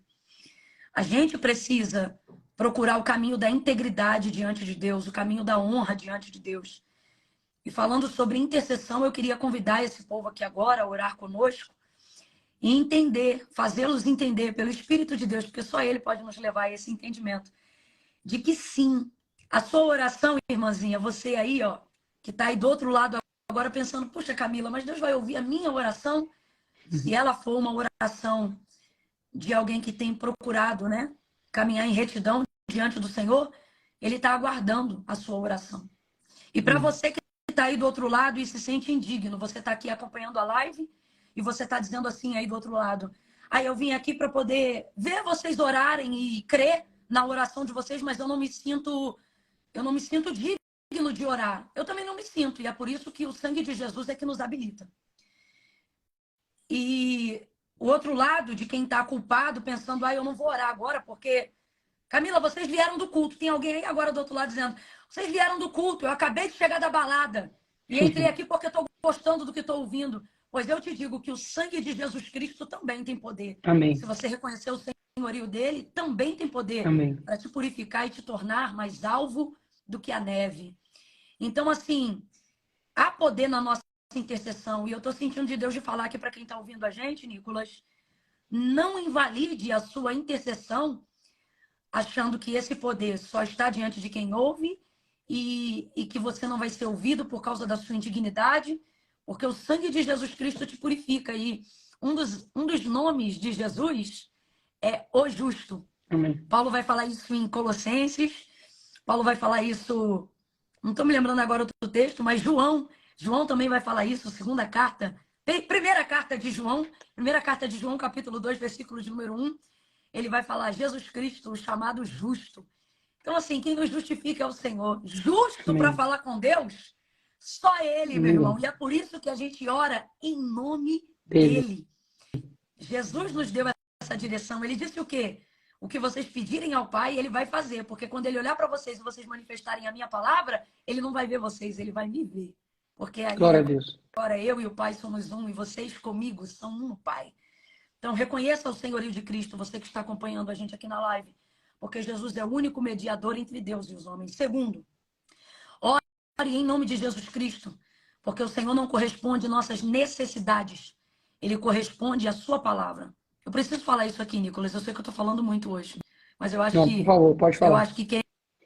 A gente precisa procurar o caminho da integridade diante de Deus, o caminho da honra diante de Deus. E falando sobre intercessão, eu queria convidar esse povo aqui agora a orar conosco e entender, fazê-los entender pelo Espírito de Deus, porque só Ele pode nos levar a esse entendimento, de que sim, a sua oração, irmãzinha, você aí, ó, que está aí do outro lado agora pensando, puxa, Camila, mas Deus vai ouvir a minha oração? Se ela for uma oração de alguém que tem procurado, né, caminhar em retidão diante do Senhor, Ele está aguardando a sua oração. E para você que está aí do outro lado e se sente indigno, você está aqui acompanhando a live e você está dizendo assim aí do outro lado, aí eu vim aqui para poder ver vocês orarem e crer na oração de vocês, mas eu não me sinto digno de orar. Eu também não me sinto, e é por isso que o sangue de Jesus é que nos habilita. E o outro lado de quem está culpado, pensando, eu não vou orar agora, porque, Camila, vocês vieram do culto. Tem alguém aí agora do outro lado dizendo, vocês vieram do culto, eu acabei de chegar da balada e entrei aqui porque estou gostando do que estou ouvindo. Pois eu te digo que o sangue de Jesus Cristo também tem poder. Amém. Se você reconhecer o senhorio dele, também tem poder para te purificar e te tornar mais alvo do que a neve. Então, assim, há poder na nossa intercessão. E eu estou sentindo de Deus de falar aqui para quem está ouvindo a gente, Nicolas, não invalide a sua intercessão achando que esse poder só está diante de quem ouve e que você não vai ser ouvido por causa da sua indignidade, porque o sangue de Jesus Cristo te purifica. E um dos nomes de Jesus é o justo. Amém. Paulo vai falar isso em Colossenses, Paulo vai falar isso, não estou me lembrando agora outro texto, mas João também vai falar isso, primeira carta de João, capítulo 2, versículo de número 1, ele vai falar Jesus Cristo, o chamado justo. Então, assim, quem nos justifica é o Senhor. Justo para falar com Deus, só Ele, meu irmão. E é por isso que a gente ora em nome dele. Jesus nos deu essa direção. Ele disse o quê? O que vocês pedirem ao Pai, Ele vai fazer. Porque quando Ele olhar para vocês e vocês manifestarem a minha palavra, Ele não vai ver vocês, Ele vai me ver. Porque aí, glória a Deus. Agora eu e o Pai somos um e vocês comigo são um no Pai. Então, reconheça o senhorio de Cristo, você que está acompanhando a gente aqui na live, porque Jesus é o único mediador entre Deus e os homens. Segundo, ore em nome de Jesus Cristo, porque o Senhor não corresponde às nossas necessidades, Ele corresponde à sua palavra. Eu preciso falar isso aqui, Nicolas, eu sei que eu estou falando muito hoje, mas eu acho que... Por favor, pode falar. Eu acho que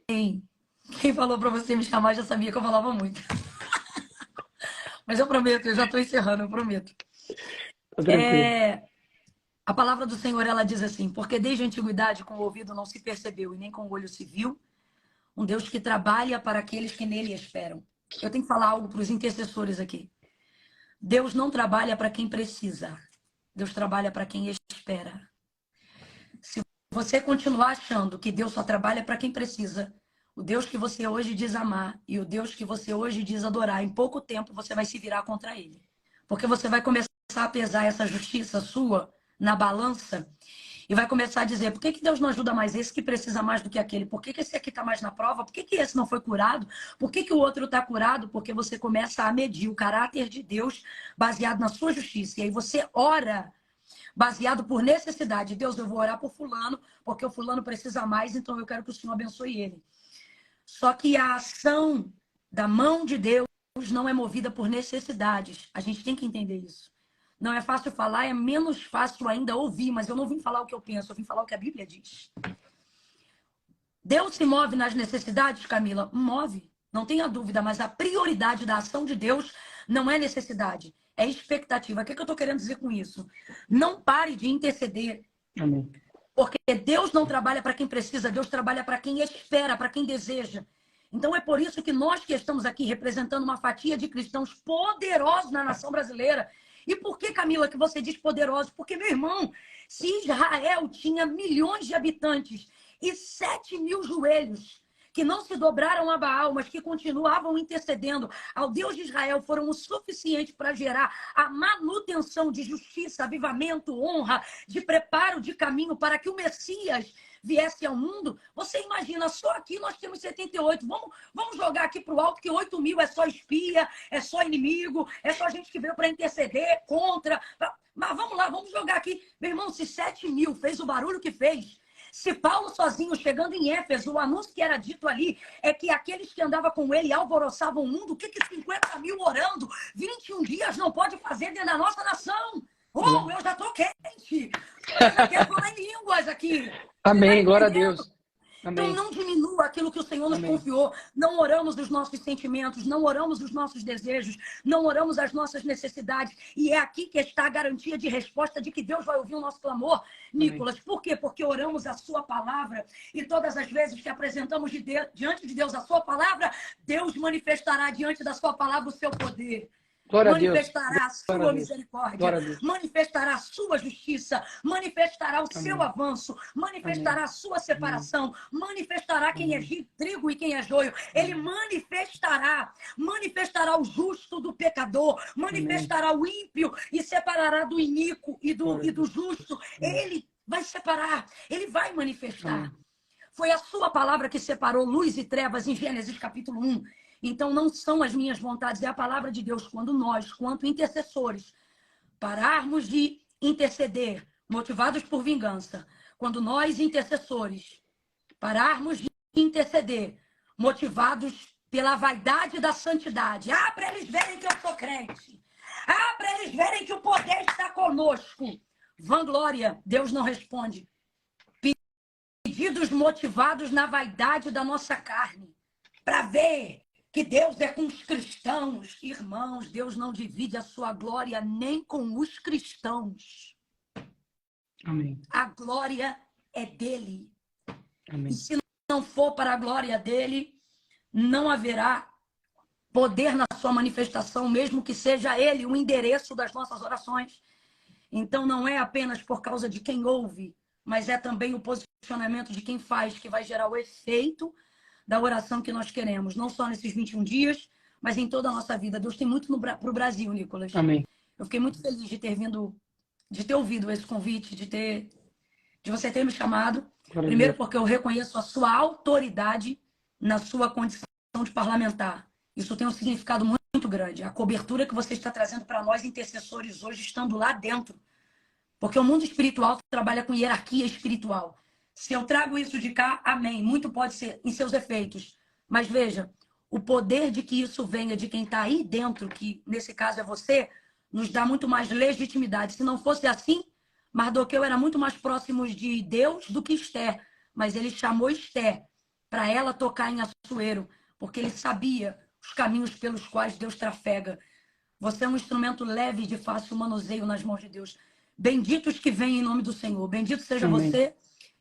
quem falou para você me chamar já sabia que eu falava muito. Mas eu prometo, eu já estou encerrando, eu prometo. Tá tranquilo. A palavra do Senhor, ela diz assim, porque desde a antiguidade com o ouvido não se percebeu e nem com o olho se viu, um Deus que trabalha para aqueles que nele esperam. Eu tenho que falar algo para os intercessores aqui. Deus não trabalha para quem precisa. Deus trabalha para quem espera. Se você continuar achando que Deus só trabalha para quem precisa, o Deus que você hoje diz amar e o Deus que você hoje diz adorar, em pouco tempo você vai se virar contra ele. Porque você vai começar a pesar essa justiça sua na balança e vai começar a dizer, por que Deus não ajuda mais esse que precisa mais do que aquele? Por que esse aqui está mais na prova? Por que esse não foi curado? Por que o outro está curado? Porque você começa a medir o caráter de Deus baseado na sua justiça. E aí você ora baseado por necessidade. Deus, eu vou orar por fulano, porque o fulano precisa mais, então eu quero que o Senhor abençoe ele. Só que a ação da mão de Deus não é movida por necessidades. A gente tem que entender isso. Não é fácil falar, é menos fácil ainda ouvir, mas eu não vim falar o que eu penso, eu vim falar o que a Bíblia diz. Deus se move nas necessidades, Camila? Move, não tenha dúvida, mas a prioridade da ação de Deus não é necessidade, é expectativa. O que eu estou querendo dizer com isso? Não pare de interceder. Amém. Porque Deus não trabalha para quem precisa, Deus trabalha para quem espera, para quem deseja. Então é por isso que nós que estamos aqui representando uma fatia de cristãos poderosos na nação brasileira, E por que, Camila, que você diz poderosos? Porque, meu irmão, se Israel tinha milhões de habitantes e 7.000 joelhos que não se dobraram a Baal, mas que continuavam intercedendo ao Deus de Israel, foram o suficiente para gerar a manutenção de justiça, avivamento, honra, de preparo de caminho para que o Messias viesse ao mundo. Você imagina, só aqui nós temos 78. Vamos jogar aqui para o alto que 8.000 é só espia, é só inimigo, é só gente que veio para interceder contra. Mas vamos lá, vamos jogar aqui. Meu irmão, se 7.000 fez o barulho que fez, se Paulo sozinho, chegando em Éfeso, o anúncio que era dito ali é que aqueles que andavam com ele alvoroçavam o mundo, o que 50.000 orando 21 dias não pode fazer dentro da nossa nação? Oh, eu já tô quente! Eu já quero falar em línguas aqui. Amém, glória a Deus. Amém. Então não diminua aquilo que o Senhor nos confiou. Não oramos os nossos sentimentos, não oramos os nossos desejos, não oramos as nossas necessidades. E é aqui que está a garantia de resposta de que Deus vai ouvir o nosso clamor, Nicolas. Amém. Por quê? Porque oramos a sua palavra e todas as vezes que apresentamos diante de Deus a sua palavra, Deus manifestará diante da sua palavra o seu poder. Glória Manifestará a sua misericórdia, manifestará a sua justiça, manifestará o seu avanço, manifestará a sua separação, manifestará quem é trigo e quem é joio. Ele manifestará o justo do pecador, manifestará o ímpio e separará do iníquo e do justo. Ele vai separar, ele vai manifestar. Foi a sua palavra que separou luz e trevas em Gênesis capítulo 1. Então, não são as minhas vontades, é a palavra de Deus. Quando nós, quanto intercessores, pararmos de interceder, motivados por vingança, quando nós, intercessores, pararmos de interceder, motivados pela vaidade da santidade, para eles verem que eu sou crente, para eles verem que o poder está conosco. Vanglória, Deus não responde. Pedidos motivados na vaidade da nossa carne, para ver que Deus é com os cristãos. Irmãos, Deus não divide a sua glória nem com os cristãos. Amém. A glória é dele. Amém. E se não for para a glória dele, não haverá poder na sua manifestação, mesmo que seja ele o endereço das nossas orações. Então, não é apenas por causa de quem ouve, mas é também o posicionamento de quem faz, que vai gerar o efeito da oração que nós queremos, não só nesses 21 dias, mas em toda a nossa vida. Deus tem muito para o Brasil, Nicolas. Amém. Eu fiquei muito feliz de ter ouvido esse convite, de você ter me chamado. Primeiro porque eu reconheço a sua autoridade na sua condição de parlamentar. Isso tem um significado muito grande. A cobertura que você está trazendo para nós, intercessores, hoje, estando lá dentro. Porque o mundo espiritual trabalha com hierarquia espiritual. Se eu trago isso de cá, amém. Muito pode ser em seus efeitos. Mas veja, o poder de que isso venha de quem está aí dentro, que nesse caso é você, nos dá muito mais legitimidade. Se não fosse assim, Mardoqueu era muito mais próximo de Deus do que Esther. Mas ele chamou Esther para ela tocar em Assuero, porque ele sabia os caminhos pelos quais Deus trafega. Você é um instrumento leve de fácil manuseio nas mãos de Deus. Benditos que vêm em nome do Senhor. Bendito seja Amém. você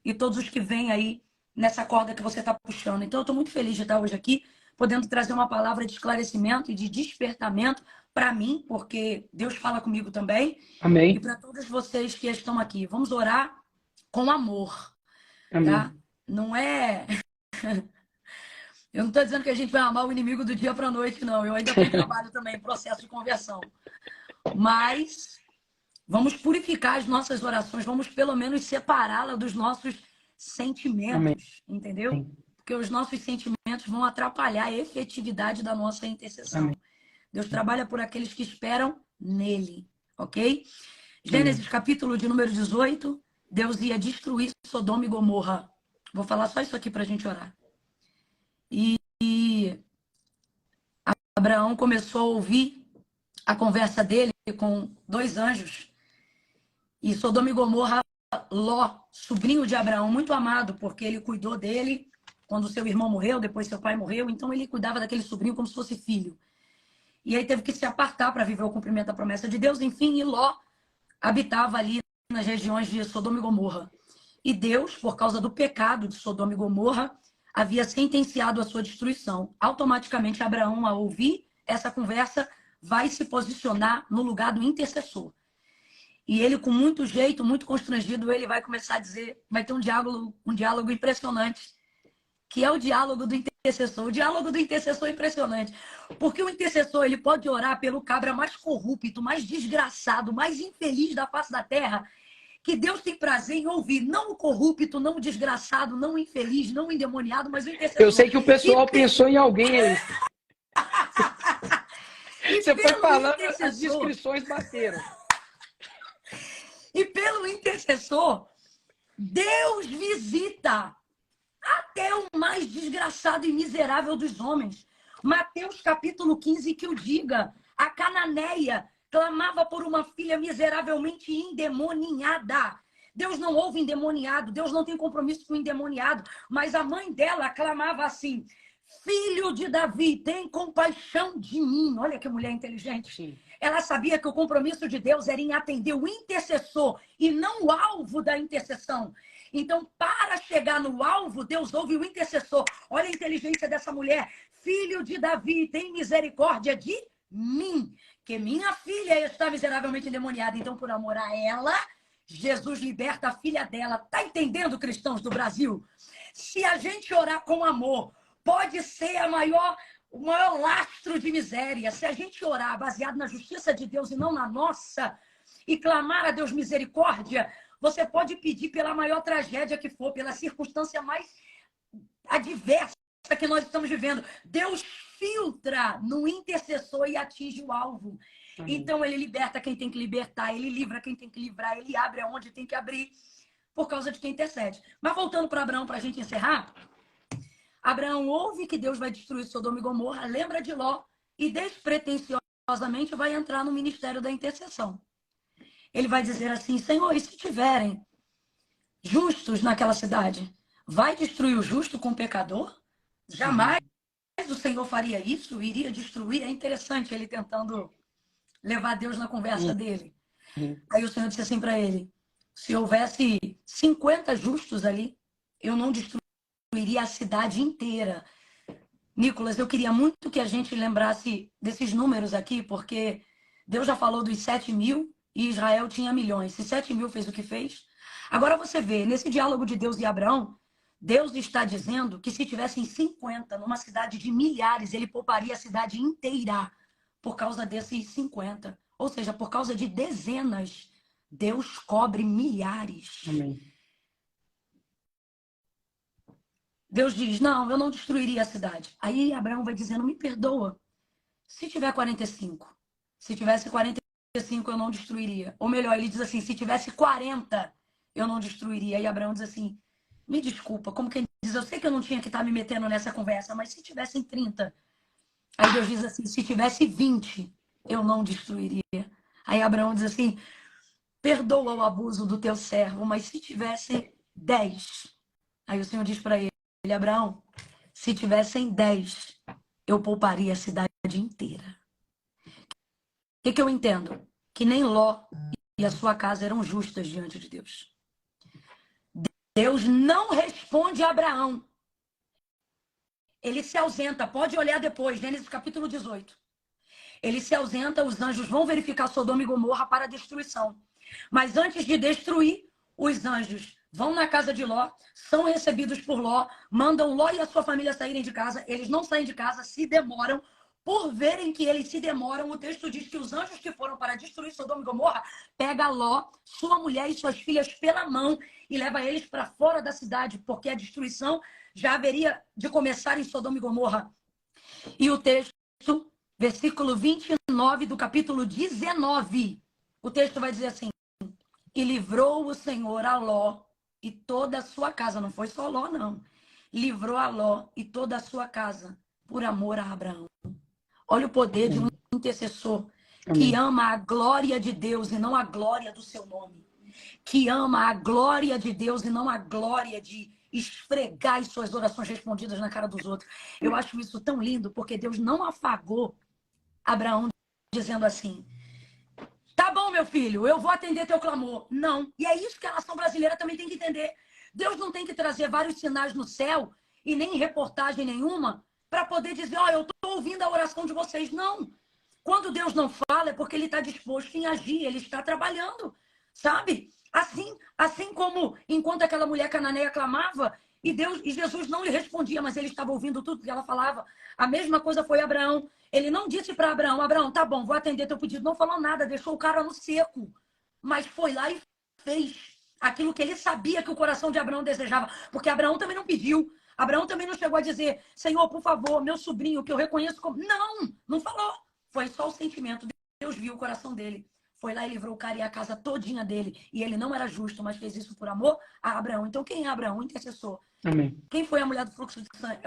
e todos os que vêm aí nessa corda que você está puxando. Então, eu estou muito feliz de estar hoje aqui, podendo trazer uma palavra de esclarecimento e de despertamento para mim, porque Deus fala comigo também. Amém. E para todos vocês que estão aqui. Vamos orar com amor. Amém. Tá? Não é... Eu não estou dizendo que a gente vai amar o inimigo do dia para a noite, não. Eu ainda tenho trabalho também, processo de conversão. Mas... vamos purificar as nossas orações, vamos pelo menos separá-la dos nossos sentimentos, Amém. entendeu? Porque os nossos sentimentos vão atrapalhar a efetividade da nossa intercessão. Amém. Deus trabalha por aqueles que esperam nele, ok? Gênesis capítulo de número 18, Deus ia destruir Sodoma e Gomorra. Vou falar só isso aqui para a gente orar. E Abraão começou a ouvir a conversa dele com dois anjos. E Sodoma e Gomorra, Ló, sobrinho de Abraão, muito amado, porque ele cuidou dele quando seu irmão morreu, depois seu pai morreu, então ele cuidava daquele sobrinho como se fosse filho. E aí teve que se apartar para viver o cumprimento da promessa de Deus, enfim, e Ló habitava ali nas regiões de Sodoma e Gomorra. E Deus, por causa do pecado de Sodoma e Gomorra, havia sentenciado a sua destruição. Automaticamente, Abraão, ao ouvir essa conversa, vai se posicionar no lugar do intercessor. E ele, com muito jeito, muito constrangido, ele vai começar a dizer, vai ter um diálogo impressionante, que é o diálogo do intercessor. O diálogo do intercessor é impressionante, porque o intercessor ele pode orar pelo cabra mais corrupto, mais desgraçado, mais infeliz da face da terra, que Deus tem prazer em ouvir, não o corrupto, não o desgraçado, não o infeliz, não o endemoniado, mas o intercessor. Eu sei que o pessoal pensou em alguém aí. Você foi falando, as descrições bateram. E pelo intercessor, Deus visita até o mais desgraçado e miserável dos homens. Mateus capítulo 15 que o diga, a cananeia clamava por uma filha miseravelmente endemoniada. Deus não ouve endemoniado, Deus não tem compromisso com o endemoniado, mas a mãe dela clamava assim, filho de Davi, tem compaixão de mim. Olha que mulher inteligente. Sim. Ela sabia que o compromisso de Deus era em atender o intercessor e não o alvo da intercessão. Então, para chegar no alvo, Deus ouve o intercessor. Olha a inteligência dessa mulher. Filho de Davi, tem misericórdia de mim, que minha filha está miseravelmente endemoniada. Então, por amor a ela, Jesus liberta a filha dela. Tá entendendo, cristãos do Brasil? Se a gente orar com amor, pode ser o maior lastro de miséria. Se a gente orar baseado na justiça de Deus e não na nossa, e clamar a Deus misericórdia, você pode pedir pela maior tragédia que for, pela circunstância mais adversa que nós estamos vivendo. Deus filtra no intercessor e atinge o alvo. Então, ele liberta quem tem que libertar, ele livra quem tem que livrar, ele abre aonde tem que abrir, por causa de quem intercede. Mas voltando para Abraão, para a gente encerrar, Abraão ouve que Deus vai destruir Sodoma e Gomorra, lembra de Ló e despretensiosamente vai entrar no ministério da intercessão. Ele vai dizer assim, Senhor, e se tiverem justos naquela cidade, vai destruir o justo com o pecador? Jamais o Senhor faria isso, iria destruir. É interessante ele tentando levar Deus na conversa dele. Aí o Senhor disse assim para ele, se houvesse 50 justos ali, eu não destruiria a cidade inteira. Nicolas, eu queria muito que a gente lembrasse desses números aqui, porque Deus já falou dos 7.000 e Israel tinha milhões. Se 7.000 fez o que fez. Agora você vê, nesse diálogo de Deus e Abraão, Deus está dizendo que se tivessem 50 numa cidade de milhares, ele pouparia a cidade inteira por causa desses 50. Ou seja, por causa de dezenas, Deus cobre milhares. Amém. Deus diz, não, eu não destruiria a cidade. Aí Abraão vai dizendo, me perdoa. Se tiver 45, se tivesse 45, eu não destruiria. Ou melhor, ele diz assim, se tivesse 40, eu não destruiria. E Abraão diz assim, me desculpa, como quem diz, eu sei que eu não tinha que estar me metendo nessa conversa, mas se tivessem 30. Aí Deus diz assim, se tivesse 20, eu não destruiria. Aí Abraão diz assim, perdoa o abuso do teu servo, mas se tivesse 10. Aí o Senhor diz para ele, Abraão, se tivessem 10, eu pouparia a cidade inteira. O que eu entendo? Que nem Ló e a sua casa eram justas diante de Deus. Deus não responde a Abraão. Ele se ausenta, pode olhar depois, Gênesis capítulo 18. Ele se ausenta, os anjos vão verificar Sodoma e Gomorra para destruição. Mas antes de destruir, os anjos vão na casa de Ló, são recebidos por Ló, mandam Ló e a sua família saírem de casa. Eles não saem de casa, se demoram. Por verem que eles se demoram, o texto diz que os anjos que foram para destruir Sodoma e Gomorra pega Ló, sua mulher e suas filhas pela mão e leva eles para fora da cidade, porque a destruição já haveria de começar em Sodoma e Gomorra. E o texto, versículo 29 do capítulo 19, o texto vai dizer assim, e livrou o Senhor a Ló e toda a sua casa, não foi só Ló não, livrou a Ló e toda a sua casa por amor a Abraão. Olha o poder de um intercessor que ama a glória de Deus e não a glória do seu nome. Que ama a glória de Deus e não a glória de esfregar as suas orações respondidas na cara dos outros. Eu acho isso tão lindo, porque Deus não afagou Abraão dizendo assim, tá bom, meu filho, eu vou atender teu clamor. Não. E é isso que a nação brasileira também tem que entender. Deus não tem que trazer vários sinais no céu e nem reportagem nenhuma para poder dizer, ó, eu estou ouvindo a oração de vocês. Não. Quando Deus não fala, é porque ele está disposto em agir, ele está trabalhando, sabe? Assim como enquanto aquela mulher cananeia clamava, e Jesus não lhe respondia, mas ele estava ouvindo tudo que ela falava. A mesma coisa foi Abraão. Ele não disse para Abraão, Abraão, tá bom, vou atender teu pedido. Não falou nada, deixou o cara no seco. Mas foi lá e fez aquilo que ele sabia que o coração de Abraão desejava. Porque Abraão também não pediu. Abraão também não chegou a dizer, Senhor, por favor, meu sobrinho, que eu reconheço como... Não falou. Foi só o sentimento. Deus viu o coração dele. Foi lá e livrou o cara e a casa todinha dele. E ele não era justo, mas fez isso por amor a Abraão. Então, quem é Abraão? Um intercessor. Amém. Quem foi a mulher do fluxo de sangue?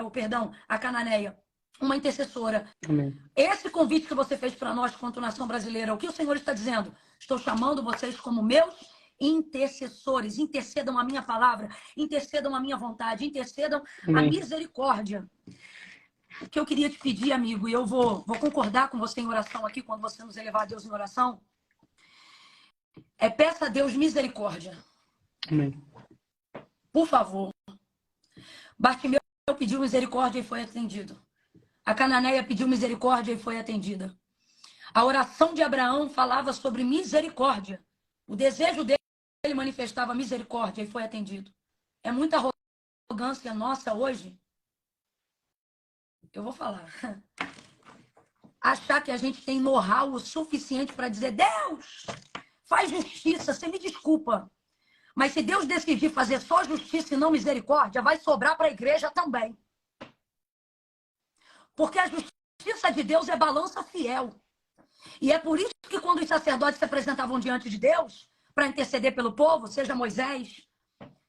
A cananeia. Uma intercessora. Amém. Esse convite que você fez para nós, quanto nação brasileira, o que o Senhor está dizendo? Estou chamando vocês como meus intercessores. Intercedam a minha palavra, intercedam a minha vontade, intercedam a misericórdia. O que eu queria te pedir, amigo, e eu vou concordar com você em oração aqui, quando você nos elevar a Deus em oração, peça a Deus misericórdia. Amém. Por favor. Bartimeu pediu misericórdia e foi atendido. A cananeia pediu misericórdia e foi atendida. A oração de Abraão falava sobre misericórdia. O desejo dele manifestava misericórdia e foi atendido. É muita arrogância nossa hoje. Eu vou falar. Achar que a gente tem know-how o suficiente para dizer, Deus, faz justiça, você me desculpa. Mas se Deus decidir fazer só justiça e não misericórdia, vai sobrar para a igreja também. Porque a justiça de Deus é balança fiel. E é por isso que quando os sacerdotes se apresentavam diante de Deus, para interceder pelo povo, seja Moisés,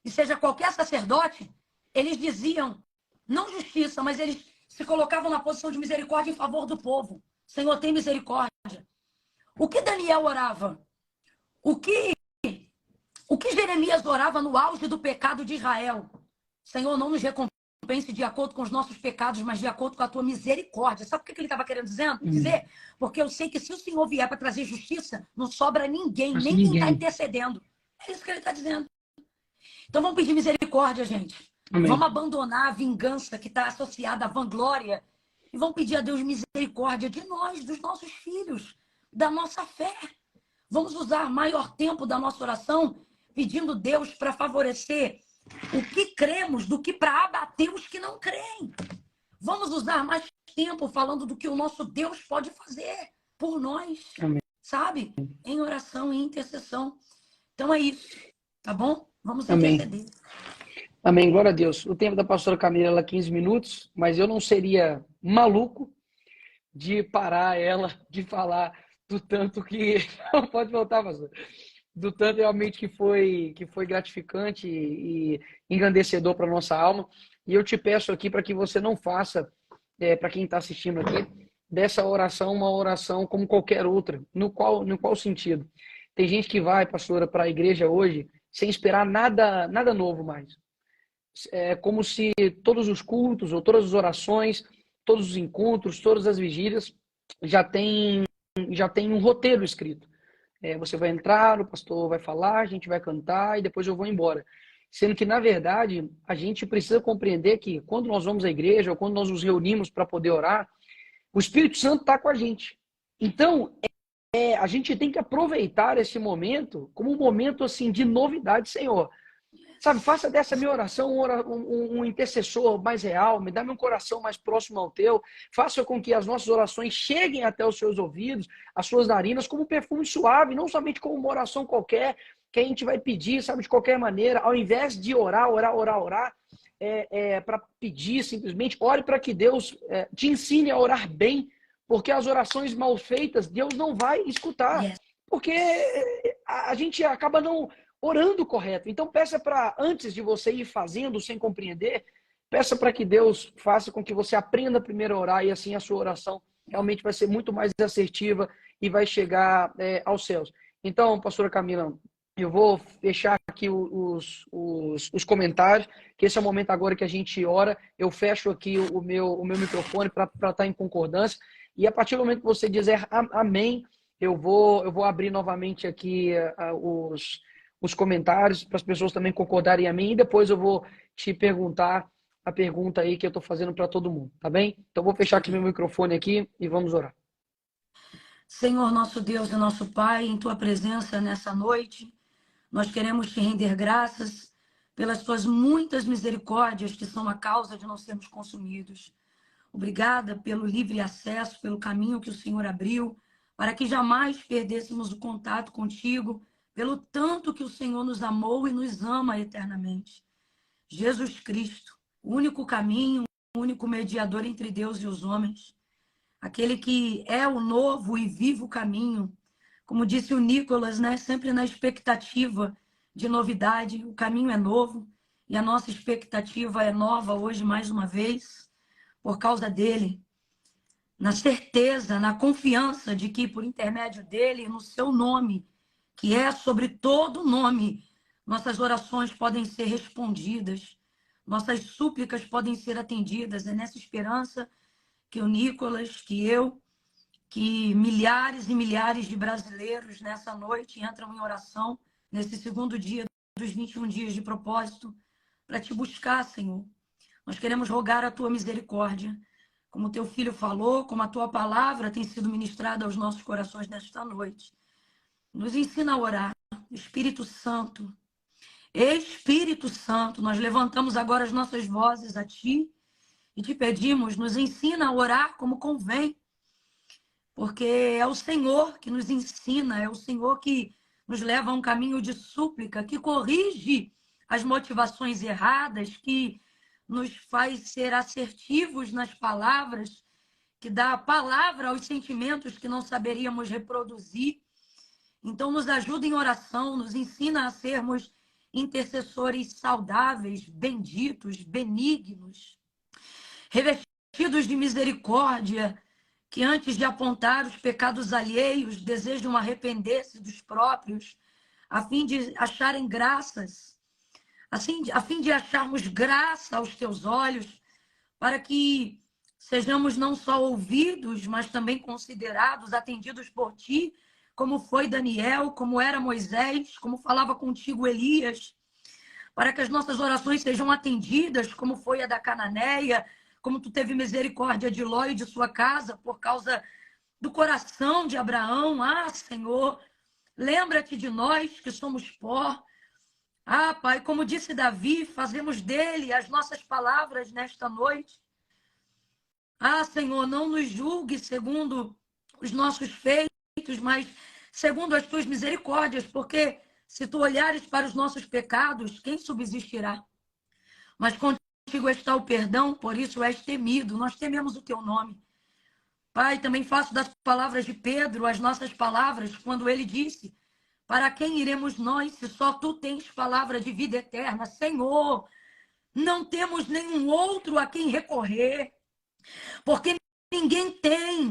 e seja qualquer sacerdote, eles diziam, não justiça, mas eles se colocavam na posição de misericórdia em favor do povo. Senhor, tem misericórdia. O que Daniel orava? O que Jeremias orava no auge do pecado de Israel? Senhor, não nos recompense de acordo com os nossos pecados, mas de acordo com a tua misericórdia. Sabe o que ele estava querendo dizer? Porque eu sei que se o Senhor vier para trazer justiça, não sobra ninguém, nem quem está intercedendo. É isso que ele está dizendo. Então vamos pedir misericórdia, gente. Amém. Vamos abandonar a vingança que está associada à vanglória e vamos pedir a Deus misericórdia de nós, dos nossos filhos, da nossa fé. Vamos usar maior tempo da nossa oração pedindo Deus para favorecer o que cremos do que para abater os que não creem. Vamos usar mais tempo falando do que o nosso Deus pode fazer por nós, amém, sabe? Em oração e intercessão. Então é isso, tá bom? Vamos interceder. Amém, glória a Deus. O tempo da pastora Camila é 15 minutos, mas eu não seria maluco de parar ela de falar do tanto que... Não pode voltar, pastor. Do tanto realmente que foi gratificante e engrandecedor para a nossa alma. E eu te peço aqui para que você não faça, para quem está assistindo aqui, dessa oração uma oração como qualquer outra. No qual sentido? Tem gente que vai, pastora, para a igreja hoje sem esperar nada novo mais. É como se todos os cultos ou todas as orações, todos os encontros, todas as vigílias já tem um roteiro escrito. Você vai entrar, o pastor vai falar, a gente vai cantar e depois eu vou embora. Sendo que, na verdade, a gente precisa compreender que quando nós vamos à igreja ou quando nós nos reunimos para poder orar, o Espírito Santo está com a gente. Então, a gente tem que aproveitar esse momento como um momento assim, de novidade, Senhor. Sabe, faça dessa minha oração um intercessor mais real, me dá meu coração mais próximo ao teu, faça com que as nossas orações cheguem até os seus ouvidos, as suas narinas, como um perfume suave, não somente como uma oração qualquer, que a gente vai pedir, sabe, de qualquer maneira, ao invés de orar, para pedir simplesmente, ore para que Deus te ensine a orar bem, porque as orações mal feitas, Deus não vai escutar, porque a gente acaba não orando correto. Então peça para, antes de você ir fazendo sem compreender, peça para que Deus faça com que você aprenda primeiro a orar e assim a sua oração realmente vai ser muito mais assertiva e vai chegar aos céus. Então, pastora Camila, eu vou fechar aqui os comentários, que esse é o momento agora que a gente ora. Eu fecho aqui o meu microfone para estar em concordância e a partir do momento que você dizer amém, eu vou abrir novamente aqui os comentários, para as pessoas também concordarem a mim, e depois eu vou te perguntar a pergunta aí que eu estou fazendo para todo mundo, tá bem? Então vou fechar aqui meu microfone aqui e vamos orar. Senhor, nosso Deus e nosso Pai, em Tua presença nessa noite, nós queremos Te render graças pelas Tuas muitas misericórdias que são a causa de não sermos consumidos. Obrigada pelo livre acesso, pelo caminho que o Senhor abriu, para que jamais perdêssemos o contato contigo, pelo tanto que o Senhor nos amou e nos ama eternamente. Jesus Cristo, o único caminho, o único mediador entre Deus e os homens, aquele que é o novo e vivo caminho. Como disse o Nicolas, né? Sempre na expectativa de novidade, o caminho é novo e a nossa expectativa é nova hoje mais uma vez, por causa dele, na certeza, na confiança de que por intermédio dele, no seu nome, que é sobre todo nome, nossas orações podem ser respondidas, nossas súplicas podem ser atendidas. É nessa esperança que o Nicolas, que eu, que milhares e milhares de brasileiros nessa noite entram em oração, nesse segundo dia dos 21 dias de propósito, para te buscar, Senhor. Nós queremos rogar a tua misericórdia, como teu filho falou, como a tua palavra tem sido ministrada aos nossos corações nesta noite. Nos ensina a orar. Espírito Santo, nós levantamos agora as nossas vozes a ti e te pedimos, nos ensina a orar como convém, porque é o Senhor que nos ensina, é o Senhor que nos leva a um caminho de súplica, que corrige as motivações erradas, que nos faz ser assertivos nas palavras, que dá a palavra aos sentimentos que não saberíamos reproduzir. Então, nos ajuda em oração, nos ensina a sermos intercessores saudáveis, benditos, benignos, revestidos de misericórdia, que antes de apontar os pecados alheios, desejam arrepender-se dos próprios, a fim de acharem graças, a fim de acharmos graça aos teus olhos, para que sejamos não só ouvidos, mas também considerados, atendidos por ti, como foi Daniel, como era Moisés, como falava contigo Elias, para que as nossas orações sejam atendidas, como foi a da Cananeia, como tu teve misericórdia de Ló e de sua casa, por causa do coração de Abraão. Ah, Senhor, lembra-te de nós que somos pó. Ah, Pai, como disse Davi, fazemos dele as nossas palavras nesta noite. Ah, Senhor, não nos julgue segundo os nossos feitos, mas segundo as tuas misericórdias, porque se tu olhares para os nossos pecados, quem subsistirá? Mas contigo está o perdão, por isso és temido. Nós tememos o teu nome. Pai, também faço das palavras de Pedro as nossas palavras, quando ele disse: para quem iremos nós, se só tu tens palavra de vida eterna? Senhor, não temos nenhum outro a quem recorrer, porque ninguém tem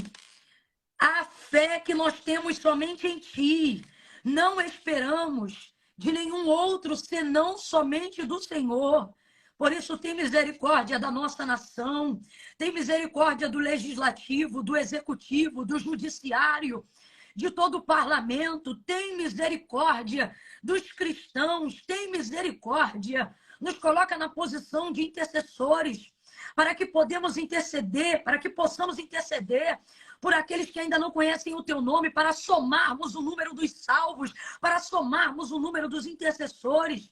a fé que nós temos somente em ti. Não esperamos de nenhum outro senão somente do Senhor. Por isso, tem misericórdia da nossa nação, tem misericórdia do legislativo, do executivo, do judiciário, de todo o parlamento, tem misericórdia dos cristãos, tem misericórdia. Nos coloca na posição de intercessores, para que possamos interceder por aqueles que ainda não conhecem o teu nome, para somarmos o número dos salvos, para somarmos o número dos intercessores.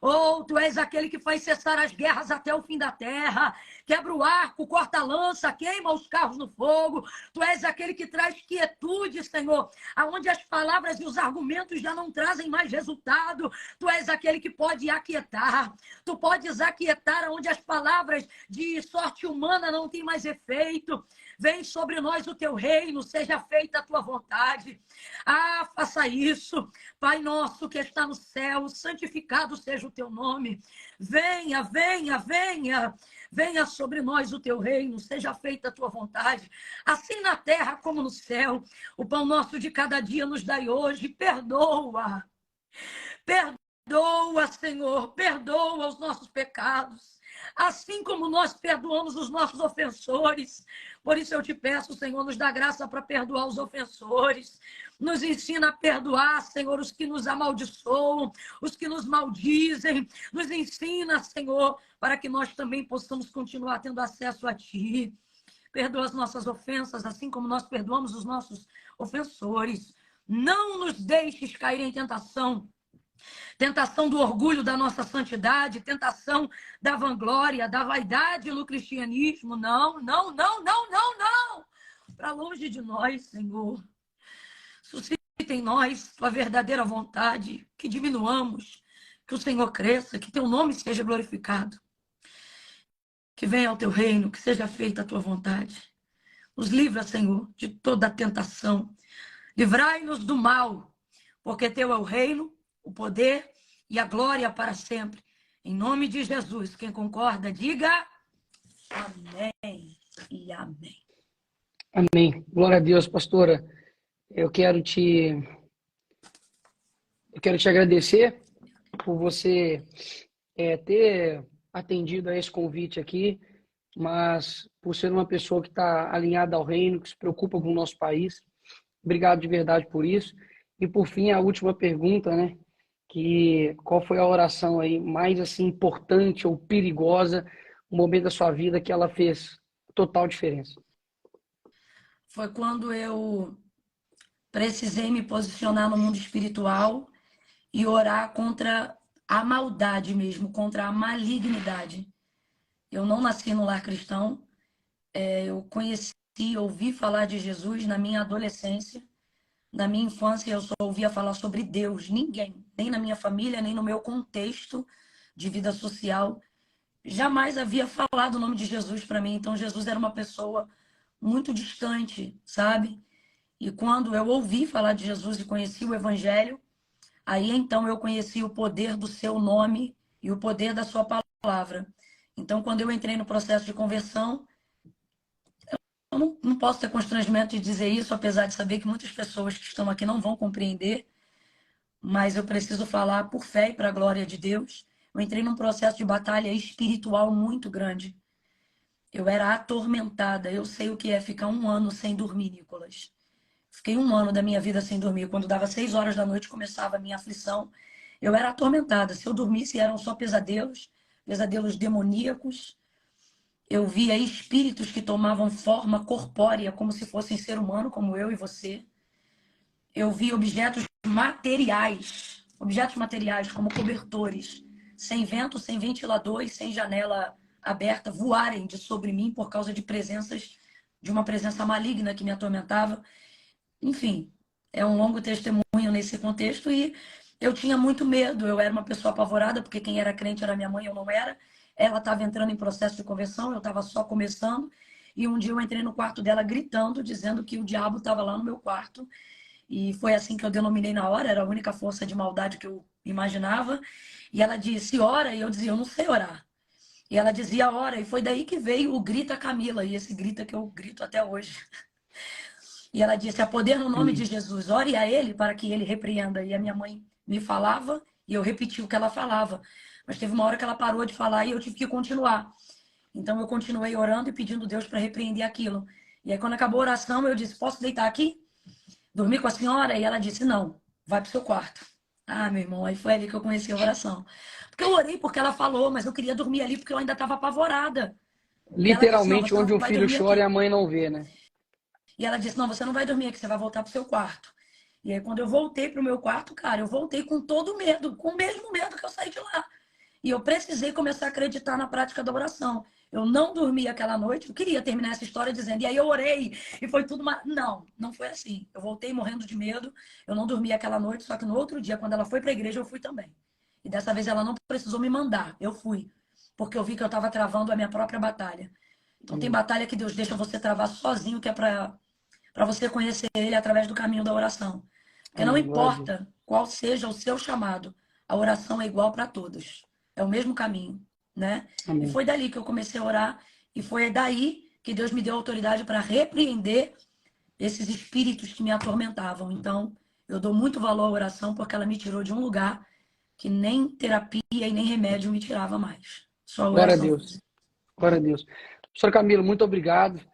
Oh, tu és aquele que faz cessar as guerras até o fim da terra, quebra o arco, corta a lança, queima os carros no fogo. Tu és aquele que traz quietude, Senhor, aonde as palavras e os argumentos já não trazem mais resultado. Tu és aquele que pode aquietar. Tu podes aquietar onde as palavras de sorte humana não têm mais efeito. Vem sobre nós o teu reino, seja feita a tua vontade. Ah, faça isso. Pai nosso que está no céu, santificado seja o teu nome. Venha, venha, venha. Venha sobre nós o teu reino, seja feita a tua vontade, assim na terra como no céu. O pão nosso de cada dia nos dai hoje. Perdoa. Perdoa, Senhor, perdoa os nossos pecados, assim como nós perdoamos os nossos ofensores. Por isso eu te peço, Senhor, nos dá graça para perdoar os ofensores. Nos ensina a perdoar, Senhor, os que nos amaldiçoam, os que nos maldizem. Nos ensina, Senhor, para que nós também possamos continuar tendo acesso a Ti. perdoa as nossas ofensas, assim como nós perdoamos os nossos ofensores. Não nos deixes cair em tentação. Tentação do orgulho da nossa santidade, tentação da vanglória, da vaidade no cristianismo. Não, não, não, não, não, não. Para longe de nós, Senhor. Suscita em nós tua verdadeira vontade, que diminuamos, que o Senhor cresça, que teu nome seja glorificado. Que venha ao teu reino, que seja feita a tua vontade. Nos livra, Senhor, de toda a tentação. Livrai-nos do mal, porque teu é o reino, o poder e a glória para sempre. Em nome de Jesus, quem concorda, diga amém e amém. Amém. Glória a Deus, pastora. Eu quero te agradecer por você ter atendido a esse convite aqui, mas por ser uma pessoa que está alinhada ao reino, que se preocupa com o nosso país. Obrigado de verdade por isso. E por fim, a última pergunta, né? Qual foi a oração aí mais assim importante ou perigosa, um momento da sua vida que ela fez total diferença? Foi quando eu precisei me posicionar no mundo espiritual e orar contra a maldade mesmo, contra a malignidade. Eu não nasci no lar cristão, eu ouvi falar de Jesus na minha adolescência. Na minha infância, eu só ouvia falar sobre Deus. Ninguém, nem na minha família, nem no meu contexto de vida social, jamais havia falado o nome de Jesus para mim. Então, Jesus era uma pessoa muito distante, sabe? E quando eu ouvi falar de Jesus e conheci o Evangelho, aí então eu conheci o poder do seu nome e o poder da sua palavra. Então, quando eu entrei no processo de conversão, eu não posso ter constrangimento de dizer isso, apesar de saber que muitas pessoas que estão aqui não vão compreender, mas eu preciso falar por fé e para a glória de Deus. Eu entrei num processo de batalha espiritual muito grande. Eu era atormentada. Eu sei o que é ficar 1 ano sem dormir, Nicolas. Fiquei 1 ano da minha vida sem dormir. Quando dava 6 horas da noite, começava a minha aflição. Eu era atormentada. Se eu dormisse, eram só pesadelos, pesadelos demoníacos. Eu via espíritos que tomavam forma corpórea, como se fossem ser humano, como eu e você. Eu via objetos materiais, como cobertores, sem vento, sem ventilador e sem janela aberta, voarem de sobre mim por causa de uma presença maligna que me atormentava. Enfim, é um longo testemunho nesse contexto e eu tinha muito medo. Eu era uma pessoa apavorada, porque quem era crente era minha mãe, eu não era. Ela estava entrando em processo de conversão, eu estava só começando. E um dia eu entrei no quarto dela gritando, dizendo que o diabo estava lá no meu quarto. E foi assim que eu denominei na hora, era a única força de maldade que eu imaginava. E ela disse, ora, e eu dizia, eu não sei orar. E ela dizia, ora, e foi daí que veio o Grita Camila, e esse grita que eu grito até hoje. E ela disse, há poder no nome de Jesus, ore a ele para que ele repreenda. E a minha mãe me falava, e eu repeti o que ela falava. Mas teve uma hora que ela parou de falar e eu tive que continuar. Então eu continuei orando e pedindo a Deus para repreender aquilo. E aí quando acabou a oração, eu disse, posso deitar aqui? Dormir com a senhora? E ela disse, não, vai pro seu quarto. Ah, meu irmão, aí foi ali que eu conheci a oração. Porque eu orei porque ela falou, mas eu queria dormir ali porque eu ainda estava apavorada. E ela disse, não, Literalmente, você onde não o vai filho dormir chora aqui. e a mãe não vê, né? E ela disse, não, você não vai dormir aqui, você vai voltar pro seu quarto. E aí quando eu voltei pro meu quarto, cara, eu voltei com todo o medo, com o mesmo medo que eu saí de lá. E eu precisei começar a acreditar na prática da oração. Eu não dormi aquela noite, eu queria terminar essa história dizendo, e aí eu orei, e foi tudo uma... Não, não foi assim. Eu voltei morrendo de medo, eu não dormi aquela noite, só que no outro dia, quando ela foi para a igreja, eu fui também. E dessa vez ela não precisou me mandar, eu fui. Porque eu vi que eu estava travando a minha própria batalha. Então tem batalha que Deus deixa você travar sozinho, que é para você conhecer Ele através do caminho da oração. Porque não Amém. Glória a Deus. importa qual seja o seu chamado, a oração é igual para todos. É o mesmo caminho, né? E Amém. foi dali que eu comecei a orar e foi daí que Deus me deu autoridade para repreender esses espíritos que me atormentavam. Então, eu dou muito valor à oração porque ela me tirou de um lugar que nem terapia e nem remédio me tirava mais. Só a Glória a oração. Deus. Glória a Deus. Professor Camilo, muito obrigado.